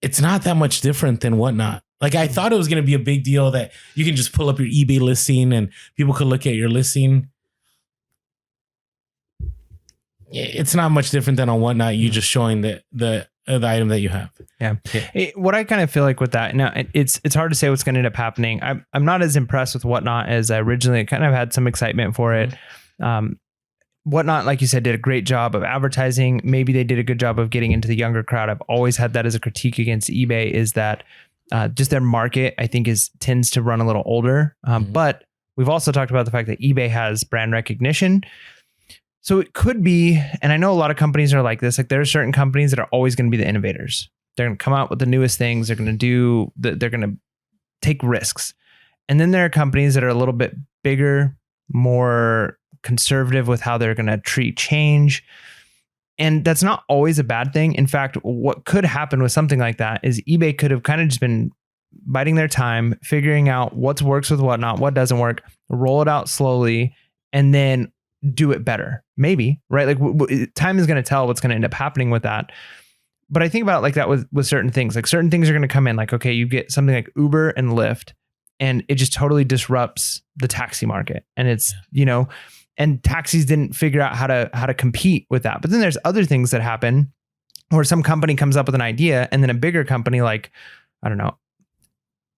it's not that much different than Whatnot. Like I thought it was going to be a big deal that you can just pull up your eBay listing and people could look at your listing. It's not much different than on Whatnot. You just showing the item that you have. Yeah. What I kind of feel like with that, now it's hard to say what's going to end up happening. I'm not as impressed with Whatnot as I originally kind of had some excitement for it. Whatnot, like you said, did a great job of advertising. Maybe they did a good job of getting into the younger crowd. I've always had that as a critique against eBay, is that just their market, I think, tends to run a little older. But we've also talked about the fact that eBay has brand recognition. So it could be, and I know a lot of companies are like this, like there are certain companies that are always going to be the innovators. They're going to come out with the newest things. They're going to take risks. And then there are companies that are a little bit bigger, more conservative with how they're going to treat change. And that's not always a bad thing. In fact, what could happen with something like that is eBay could have kind of just been biding their time, figuring out what works with Whatnot, what doesn't work, roll it out slowly, and then do it better. Maybe, right? Like time is going to tell what's going to end up happening with that. But I think about like that with certain things. Like certain things are going to come in. Like, okay, you get something like Uber and Lyft, and it just totally disrupts the taxi market. And it's, and taxis didn't figure out how to compete with that. But then there's other things that happen where some company comes up with an idea, and then a bigger company like, I don't know,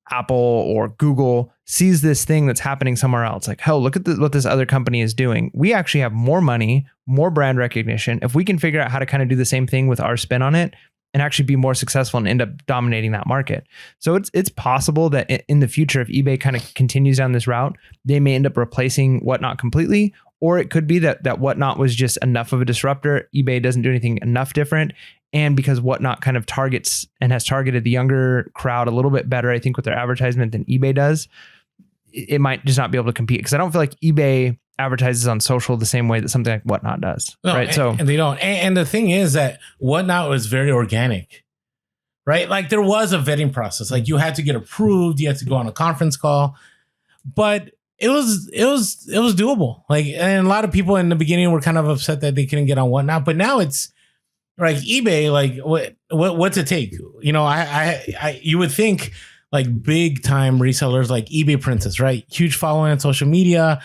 Apple or Google sees this thing that's happening somewhere else. Like, oh, look at what this other company is doing. We actually have more money, more brand recognition. If we can figure out how to kind of do the same thing with our spin on it, and actually be more successful and end up dominating that market. So it's possible that in the future, if eBay kind of continues down this route, they may end up replacing Whatnot completely, or it could be that Whatnot was just enough of a disruptor. eBay doesn't do anything enough different. And because Whatnot kind of targets and has targeted the younger crowd a little bit better, I think, with their advertisement than eBay does, it might just not be able to compete. Because I don't feel like eBay advertises on social the same way that something like Whatnot does. No, right. And they don't. And the thing is that Whatnot was very organic, right? Like there was a vetting process. Like you had to get approved. You had to go on a conference call, but it was doable. Like, and a lot of people in the beginning were kind of upset that they couldn't get on Whatnot, but now it's like eBay, like what's it take? You know, I you would think like big time resellers like eBay Princess, right? Huge following on social media.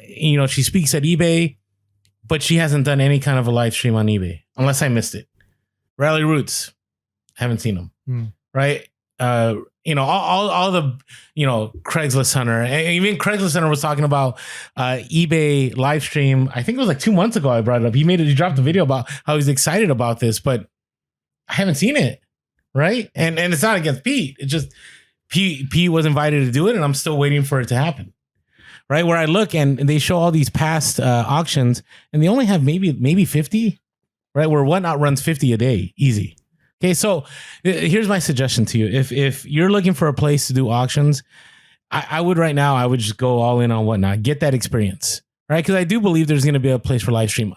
You know, she speaks at eBay, but she hasn't done any kind of a live stream on eBay unless I missed it. Rally Roots, haven't seen them, right? You know, all the, you know, Craigslist Hunter, and even Craigslist Hunter was talking about eBay live stream. I think it was like 2 months ago I brought it up. He dropped a video about how he's excited about this, but I haven't seen it, right? And it's not against Pete. It's just Pete was invited to do it, and I'm still waiting for it to happen. Right, where I look and they show all these past auctions, and they only have maybe 50, right? Where Whatnot runs 50 a day, easy. Okay, so here's my suggestion to you: if you're looking for a place to do auctions, I would just go all in on Whatnot, get that experience, right? Because I do believe there's going to be a place for live stream.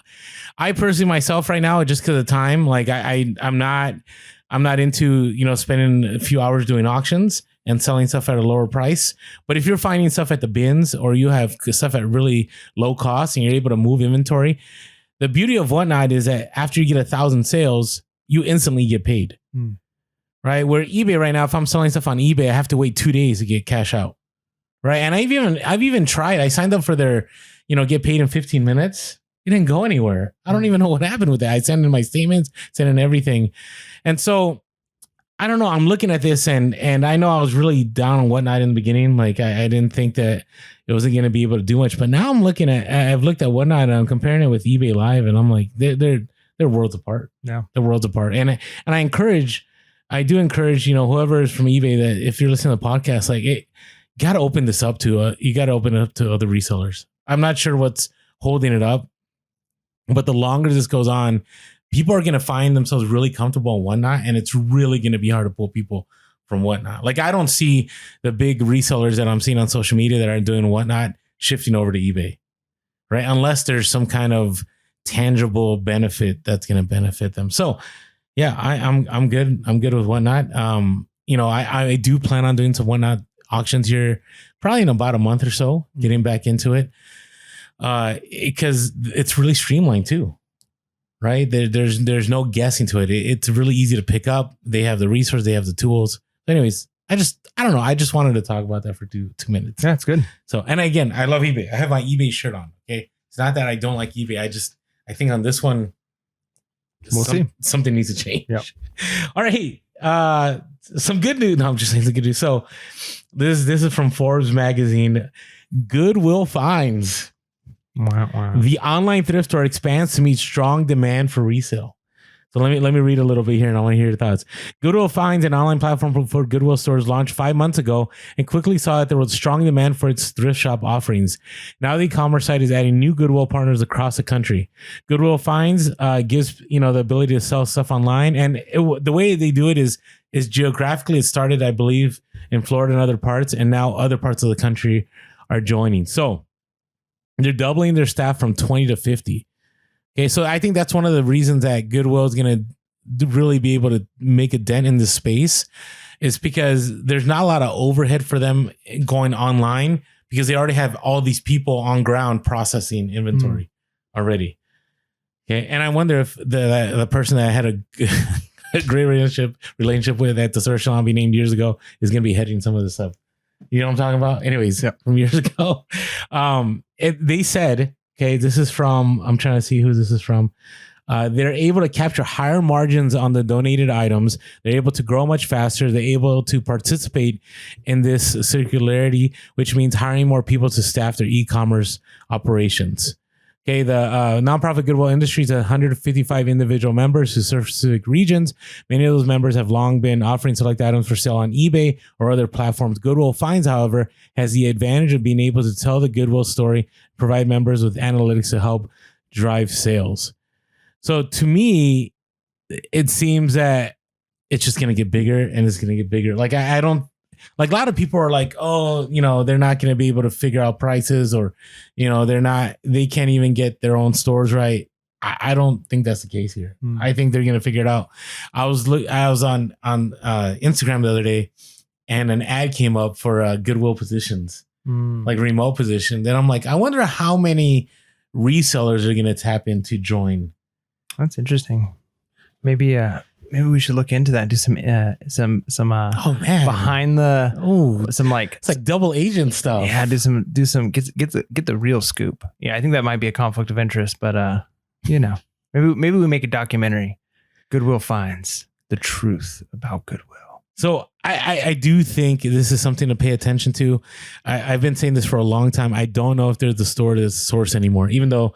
I personally myself right now, just because of time, like I'm not into, you know, spending a few hours doing auctions and selling stuff at a lower price. But if you're finding stuff at the bins, or you have stuff at really low cost and you're able to move inventory, the beauty of Whatnot is that after you get 1,000 sales, you instantly get paid. Right? Where eBay right now, if I'm selling stuff on eBay, I have to wait 2 days to get cash out. Right? And I've even tried. I signed up for their, you know, get paid in 15 minutes. It didn't go anywhere. I don't even know what happened with that. I sent in my statements, sent in everything. And so I don't know. I'm looking at this and I know I was really down on Whatnot in the beginning. Like I didn't think that it wasn't going to be able to do much, but now I've looked at Whatnot and I'm comparing it with eBay Live, and I'm like, they're worlds apart. Yeah. They're worlds apart. And I do encourage, you know, whoever is from eBay, that if you're listening to the podcast, like you got to open this up to, you got to open it up to other resellers. I'm not sure what's holding it up, but the longer this goes on, people are going to find themselves really comfortable on Whatnot, and it's really going to be hard to pull people from Whatnot. Like I don't see the big resellers that I'm seeing on social media that are doing Whatnot shifting over to eBay, right? Unless there's some kind of tangible benefit that's going to benefit them. So yeah, I'm good. I'm good with Whatnot. You know, I do plan on doing some Whatnot auctions here, probably in about a month or so, getting back into it, because it's really streamlined too. Right. There's no guessing to it. It's really easy to pick up. They have the resource. They have the tools. Anyways, I don't know. I just wanted to talk about that for two minutes. Yeah, it's good. So, and again, I love eBay. I have my eBay shirt on. Okay. It's not that I don't like eBay. I think on this one, we'll see. Something needs to change. Yep. All right. Some good news. No, I'm just saying the good news. So this is from Forbes magazine. Goodwill finds. Wow. The online thrift store expands to meet strong demand for resale. So let me read a little bit here, and I want to hear your thoughts. Goodwill finds, an online platform for Goodwill stores, launched 5 months ago and quickly saw that there was strong demand for its thrift shop offerings. Now the e-commerce site is adding new Goodwill partners across the country. Goodwill finds gives, you know, the ability to sell stuff online, and the way they do it is geographically. It started, I believe, in Florida and other parts, and now other parts of the country are joining. So they're doubling their staff from 20 to 50. Okay, so I think that's one of the reasons that Goodwill is going to really be able to make a dent in this space, is because there's not a lot of overhead for them going online, because they already have all these people on ground processing inventory already. Okay, and I wonder if the person that I had a great relationship with at the search salon we named years ago is going to be heading some of this up. You know what I'm talking about? Anyways, from years ago. They said, okay, this is from, I'm trying to see who this is from. They're able to capture higher margins on the donated items. They're able to grow much faster. They're able to participate in this circularity, which means hiring more people to staff their e-commerce operations. Okay, the nonprofit Goodwill Industries has 155 individual members who serve specific regions. Many of those members have long been offering select items for sale on eBay or other platforms. Goodwill Finds, however, has the advantage of being able to tell the Goodwill story, provide members with analytics to help drive sales. So to me, it seems that it's just going to get bigger and it's going to get bigger. Like I don't, like a lot of people are like, oh, you know, they're not going to be able to figure out prices, or, you know, they can't even get their own stores right. I don't think that's the case here. I think they're going to figure it out. I was on Instagram the other day, and an ad came up for Goodwill positions, like remote position. Then I'm like, I wonder how many resellers are going to tap in to join. That's interesting. Maybe we should look into that. Do some oh man, behind the some like it's like double agent stuff. Yeah, do some get the real scoop. Yeah, I think that might be a conflict of interest, but you know, maybe we make a documentary. Goodwill Finds, the truth about Goodwill. So I do think this is something to pay attention to. I've been saying this for a long time. I don't know if there's a store to source anymore, even though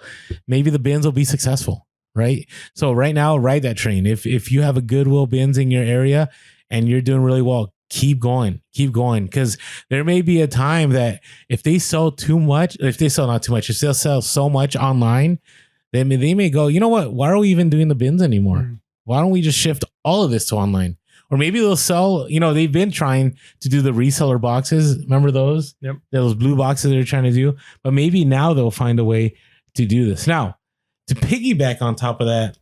maybe the bins will be successful. Right. So right now, ride that train. If you have a Goodwill bins in your area and you're doing really well, keep going. Because there may be a time that if they sell too much, if they sell so much online, they may go, you know what? Why are we even doing the bins anymore? Why don't we just shift all of this to online? Or maybe they'll sell, you know, they've been trying to do the reseller boxes. Remember those? Yep. Those blue boxes they're trying to do. But maybe now they'll find a way to do this. Now, to piggyback on top of that,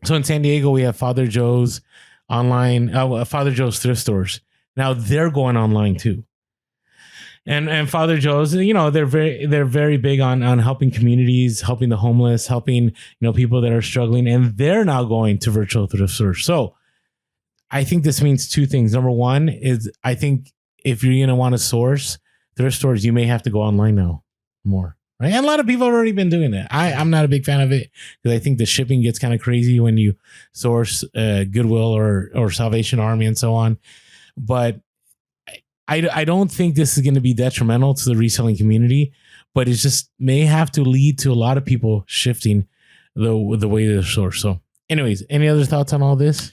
so in San Diego, we have Father Joe's online, Father Joe's thrift stores. Now they're going online too. And Father Joe's, you know, they're very big on helping communities, helping the homeless, helping, you know, people that are struggling, and they're now going to virtual thrift stores. So I think this means two things. Number one is, I think if you're going to want to source thrift stores, you may have to go online now more. Right? And a lot of people have already been doing that. I'm not a big fan of it because I think the shipping gets kind of crazy when you source Goodwill or Salvation Army and so on. But I don't think this is going to be detrimental to the reselling community, but it just may have to lead to a lot of people shifting the way they source. So anyways, any other thoughts on all this?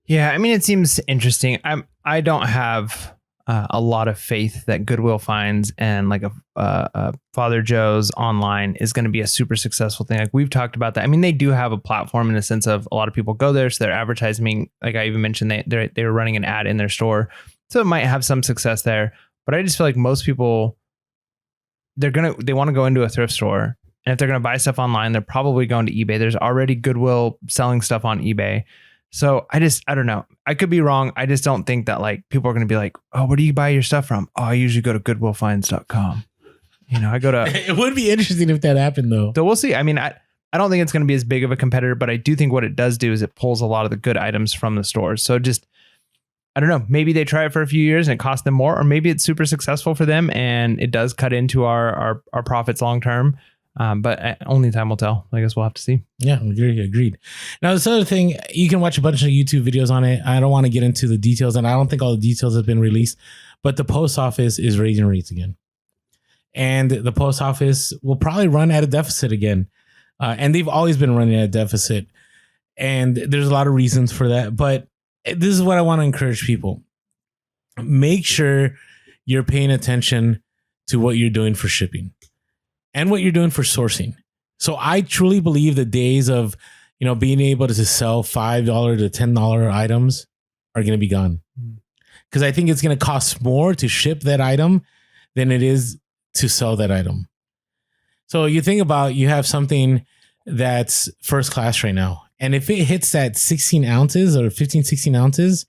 Yeah, I mean, it seems interesting. I don't have a lot of faith that Goodwill Finds and like a Father Joe's online is going to be a super successful thing. Like we've talked about that. I mean, they do have a platform in the sense of a lot of people go there, so they're advertising. Like I even mentioned, they were running an ad in their store, so it might have some success there. But I just feel like most people they want to go into a thrift store, and if they're going to buy stuff online, they're probably going to eBay. There's already Goodwill selling stuff on eBay. So I don't know. I could be wrong. I just don't think that like people are going to be like, oh, where do you buy your stuff from? Oh, I usually go to goodwillfinds.com. You know, I go to. It would be interesting if that happened though. So we'll see. I mean, I don't think it's going to be as big of a competitor, but I do think what it does do is it pulls a lot of the good items from the stores. So just, I don't know, maybe they try it for a few years and it costs them more, or maybe it's super successful for them and it does cut into our profits long term. But only time will tell. I guess we'll have to see. Yeah, agreed. Now, this other thing, you can watch a bunch of YouTube videos on it. I don't want to get into the details, and I don't think all the details have been released, but the post office is raising rates again. And the post office will probably run at a deficit again. And they've always been running at a deficit. And there's a lot of reasons for that. But this is what I want to encourage people. Make sure you're paying attention to what you're doing for shipping and what you're doing for sourcing. So I truly believe the days of, you know, being able to sell $5 to $10 items are going to be gone. Because I think it's going to cost more to ship that item than it is to sell that item. So you think about, you have something that's first class right now. And if it hits that 16 ounces or 15, 16 ounces,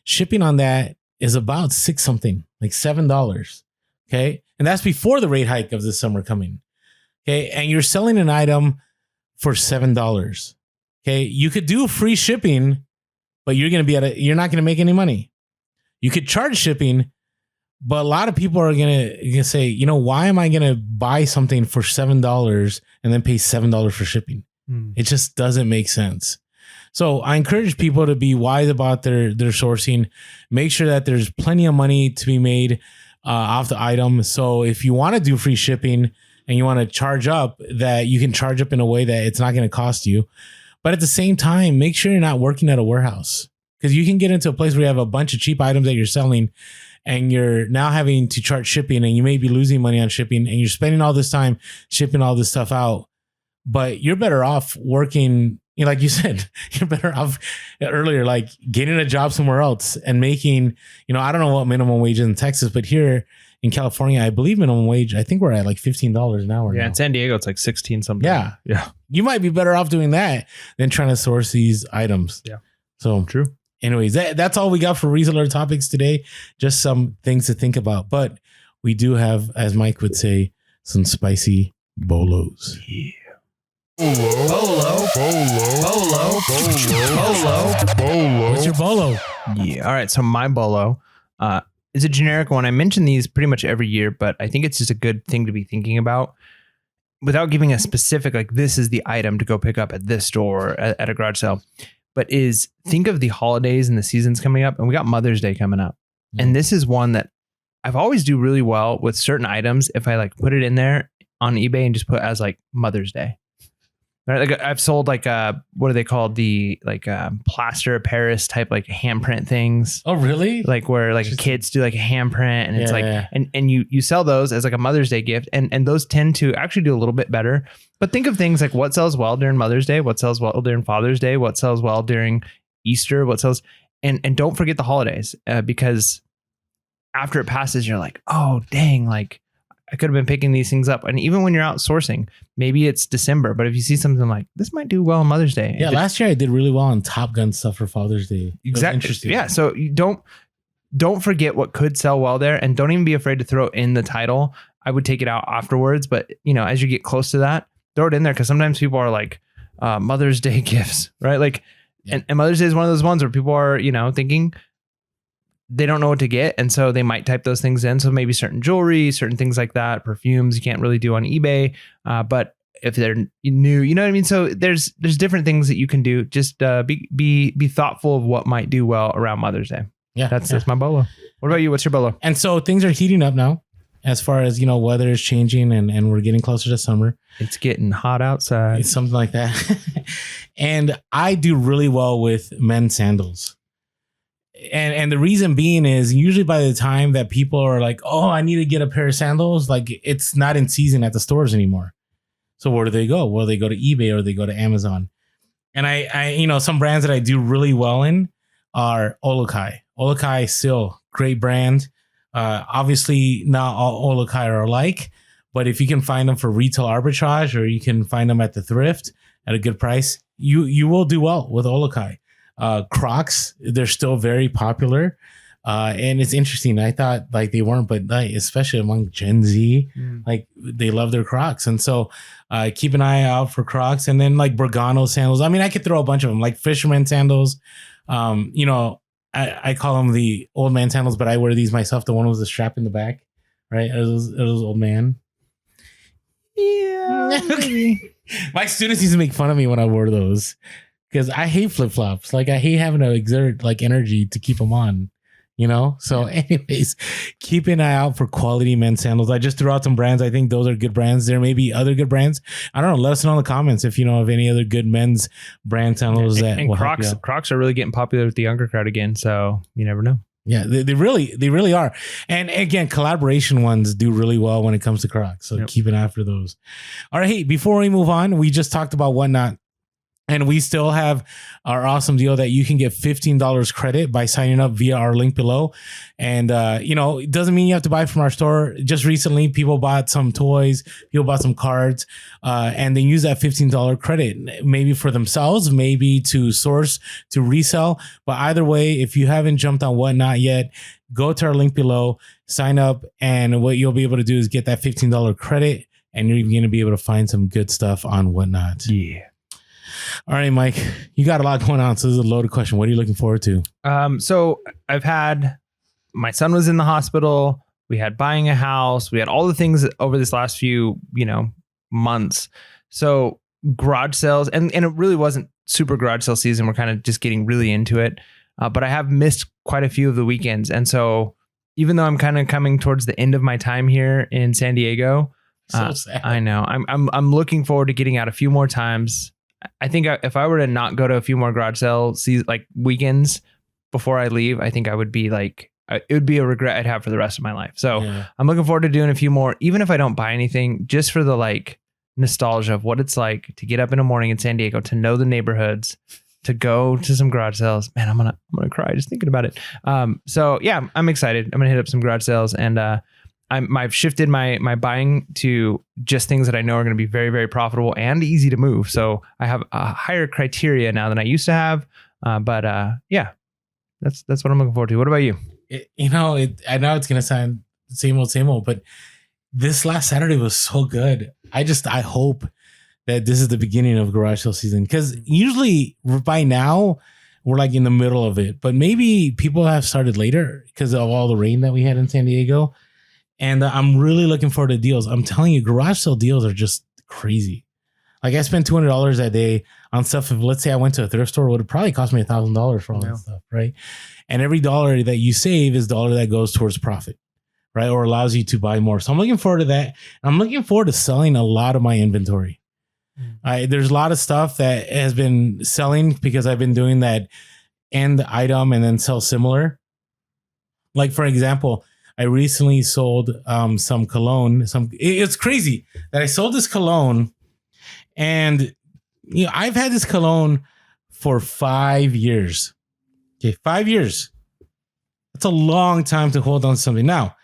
shipping on that is about $6 like $7. Okay. And that's before the rate hike of the summer coming. Okay. And you're selling an item for $7. Okay. You could do free shipping, but you're going to be you're not going to make any money. You could charge shipping, but a lot of people are going to say, you know, why am I going to buy something for $7 and then pay $7 for shipping? It just doesn't make sense. So I encourage people to be wise about their sourcing. Make sure that there's plenty of money to be made off the item. So if you want to do free shipping and you want to charge up, that you can charge up in a way that it's not going to cost you. But at the same time, make sure you're not working at a warehouse, because you can get into a place where you have a bunch of cheap items that you're selling and you're now having to charge shipping, and you may be losing money on shipping, and you're spending all this time shipping all this stuff out. But you're better off working, like you said, you're better off earlier, like getting a job somewhere else and making, I don't know what minimum wage is in Texas, but here in California, I believe minimum wage, I think we're at like $15 an hour. Yeah, now. in San Diego, it's like 16 something. Yeah. Yeah. You might be better off doing that than trying to source these items. Yeah. So true. Anyways, that's all we got for reseller topics today. Just some things to think about. But we do have, as Mike would say, some spicy bolos. Yeah. Bolo. What's your bolo? Yeah. All right. So my bolo is a generic one. I mention these pretty much every year, but I think it's just a good thing to be thinking about without giving a specific, like this is the item to go pick up at this store at a garage sale. But is think of the holidays and the seasons coming up, and we got Mother's Day coming up. Mm. And this is one that I've always do really well with certain items. If I like put it in there on eBay and just put as like Mother's Day, right? Like I've sold like what are they called? The like plaster of Paris type like handprint things. Oh, really? Like where like kids do like a handprint, and it's and you sell those as like a Mother's Day gift, and those tend to actually do a little bit better. But think of things like what sells well during Mother's Day, what sells well during Father's Day, what sells well during Easter, what sells, and don't forget the holidays, because after it passes, you're like, oh dang, like I could have been picking these things up. And even when you're out sourcing, maybe it's December, but if you see something like this might do well on Mother's Day. Yeah, last year I did really well on Top Gun stuff for Father's Day. Exactly. Interesting. Yeah, so you don't forget what could sell well there, and don't even be afraid to throw in the title. I would take it out afterwards, but as you get close to that, throw it in there, because sometimes people are like Mother's Day gifts, right? Like, yeah. and Mother's Day is one of those ones where people are, thinking they don't know what to get, and so they might type those things in. So maybe certain jewelry, certain things like that, perfumes you can't really do on eBay, but if they're new, you know what I mean. So there's different things that you can do. Just be thoughtful of what might do well around Mother's Day. Yeah, that's my bolo. What about you? What's your bolo? And so things are heating up now, as far as weather is changing, and we're getting closer to summer. It's getting hot outside. It's something like that. And I do really well with men's sandals. And the reason being is usually by the time that people are like, oh, I need to get a pair of sandals, like it's not in season at the stores anymore. So where do they go? Well, they go to eBay or they go to Amazon. And I some brands that I do really well in are Olokai. Olokai still great brand. Obviously not all Olokai are alike, but if you can find them for retail arbitrage, or you can find them at the thrift at a good price, you will do well with Olokai. Crocs, they're still very popular. And it's interesting. I thought like they weren't, but like, especially among Gen Z, like they love their Crocs. And so keep an eye out for Crocs. And then like Bergano sandals. I mean, I could throw a bunch of them, like fisherman sandals. I call them the old man sandals, but I wear these myself. The one with the strap in the back, right? It was old man. Yeah. My students used to make fun of me when I wore those, because I hate flip flops. Like I hate having to exert like energy to keep them on, So anyways, keep an eye out for quality men's sandals. I just threw out some brands. I think those are good brands. There may be other good brands. I don't know. Let us know in the comments if you know of any other good men's brand sandals. And Crocs are really getting popular with the younger crowd again. So you never know. Yeah, they really are. And again, collaboration ones do really well when it comes to Crocs. So keep an eye for those. All right. Hey, before we move on, we just talked about Whatnot. And we still have our awesome deal that you can get $15 credit by signing up via our link below. And, it doesn't mean you have to buy from our store. Just recently, people bought some toys, people bought some cards, and they use that $15 credit, maybe for themselves, maybe to source, to resell. But either way, if you haven't jumped on Whatnot yet, go to our link below, sign up, and what you'll be able to do is get that $15 credit, and you're going to be able to find some good stuff on Whatnot. Yeah. All right, Mike, you got a lot going on. So this is a loaded question. What are you looking forward to? So I've had, my son was in the hospital. We had buying a house. We had all the things over this last few, months. So garage sales, and it really wasn't super garage sale season. We're kind of just getting really into it. But I have missed quite a few of the weekends. And so even though I'm kind of coming towards the end of my time here in San Diego, So sad. I know. I'm looking forward to getting out a few more times. I think if I were to not go to a few more garage sale like weekends before I leave, I think I would be like, it would be a regret I'd have for the rest of my life. So I'm looking forward to doing a few more, even if I don't buy anything, just for the like nostalgia of what it's like to get up in the morning in San Diego, to know the neighborhoods, to go to some garage sales. Man, I'm gonna cry just thinking about it. So yeah, I'm excited. I'm gonna hit up some garage sales, and I've shifted my buying to just things that I know are going to be very, very profitable and easy to move. So I have a higher criteria now than I used to have. But yeah, that's what I'm looking forward to. What about you? I know it's going to sound same old, but this last Saturday was so good. I hope that this is the beginning of garage sale season, because usually by now we're like in the middle of it, but maybe people have started later because of all the rain that we had in San Diego. And I'm really looking forward to deals. I'm telling you, garage sale deals are just crazy. Like I spent $200 that day on stuff. If let's say I went to a thrift store, it would probably cost me $1,000 for all that stuff, right? And every dollar that you save is dollar that goes towards profit, right? Or allows you to buy more. So I'm looking forward to that. I'm looking forward to selling a lot of my inventory. There's a lot of stuff that has been selling because I've been doing that end item and then sell similar. Like for example, I recently sold some cologne. It's crazy that I sold this cologne, and I've had this cologne for 5 years. Okay, 5 years. That's a long time to hold on to something. Now,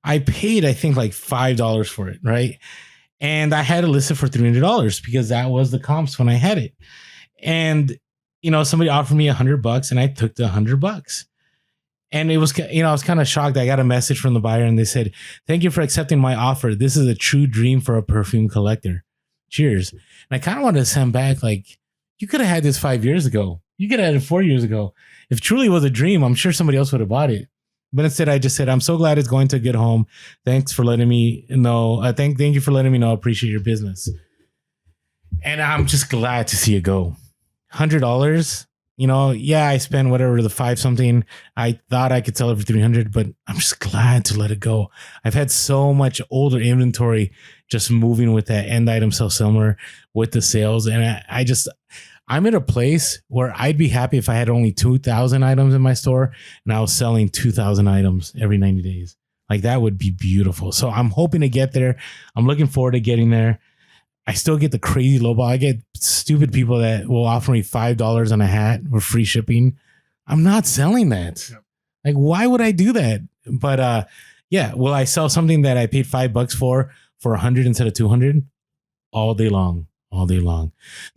I paid I think like $5 for it, right? And I had it listed for $300 because that was the comps when I had it. And somebody offered me $100, and I took the $100. And it was, I was kind of shocked. I got a message from the buyer and they said, "Thank you for accepting my offer. This is a true dream for a perfume collector. Cheers." And I kind of wanted to send back, like, you could have had this 5 years ago. You could have had it 4 years ago. If truly was a dream, I'm sure somebody else would have bought it. But instead, I just said, "I'm so glad it's going to a good home. Thanks for letting me know. Thank you for letting me know. I appreciate your business." And I'm just glad to see it go. $100. I spent whatever, the 5 something. I thought I could sell it for 300, but I'm just glad to let it go. I've had so much older inventory just moving with that end item sell similar with the sales. And I'm at a place where I'd be happy if I had only 2,000 items in my store and I was selling 2,000 items every 90 days. Like that would be beautiful. So I'm hoping to get there. I'm looking forward to getting there. I still get the crazy lowball. I get stupid people that will offer me $5 on a hat with free shipping. I'm not selling that. Like, why would I do that? But will I sell something that I paid $5 for 100 instead of 200? All day long.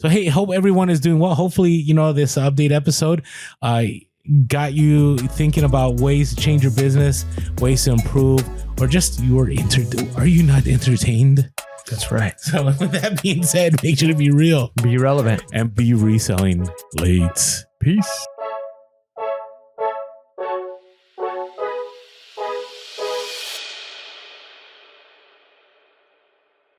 So, hey, hope everyone is doing well. Hopefully, this update episode got you thinking about ways to change your business, ways to improve, or just are you not entertained? That's right. So with that being said, make sure to be real, be relevant, and be reselling late. Peace.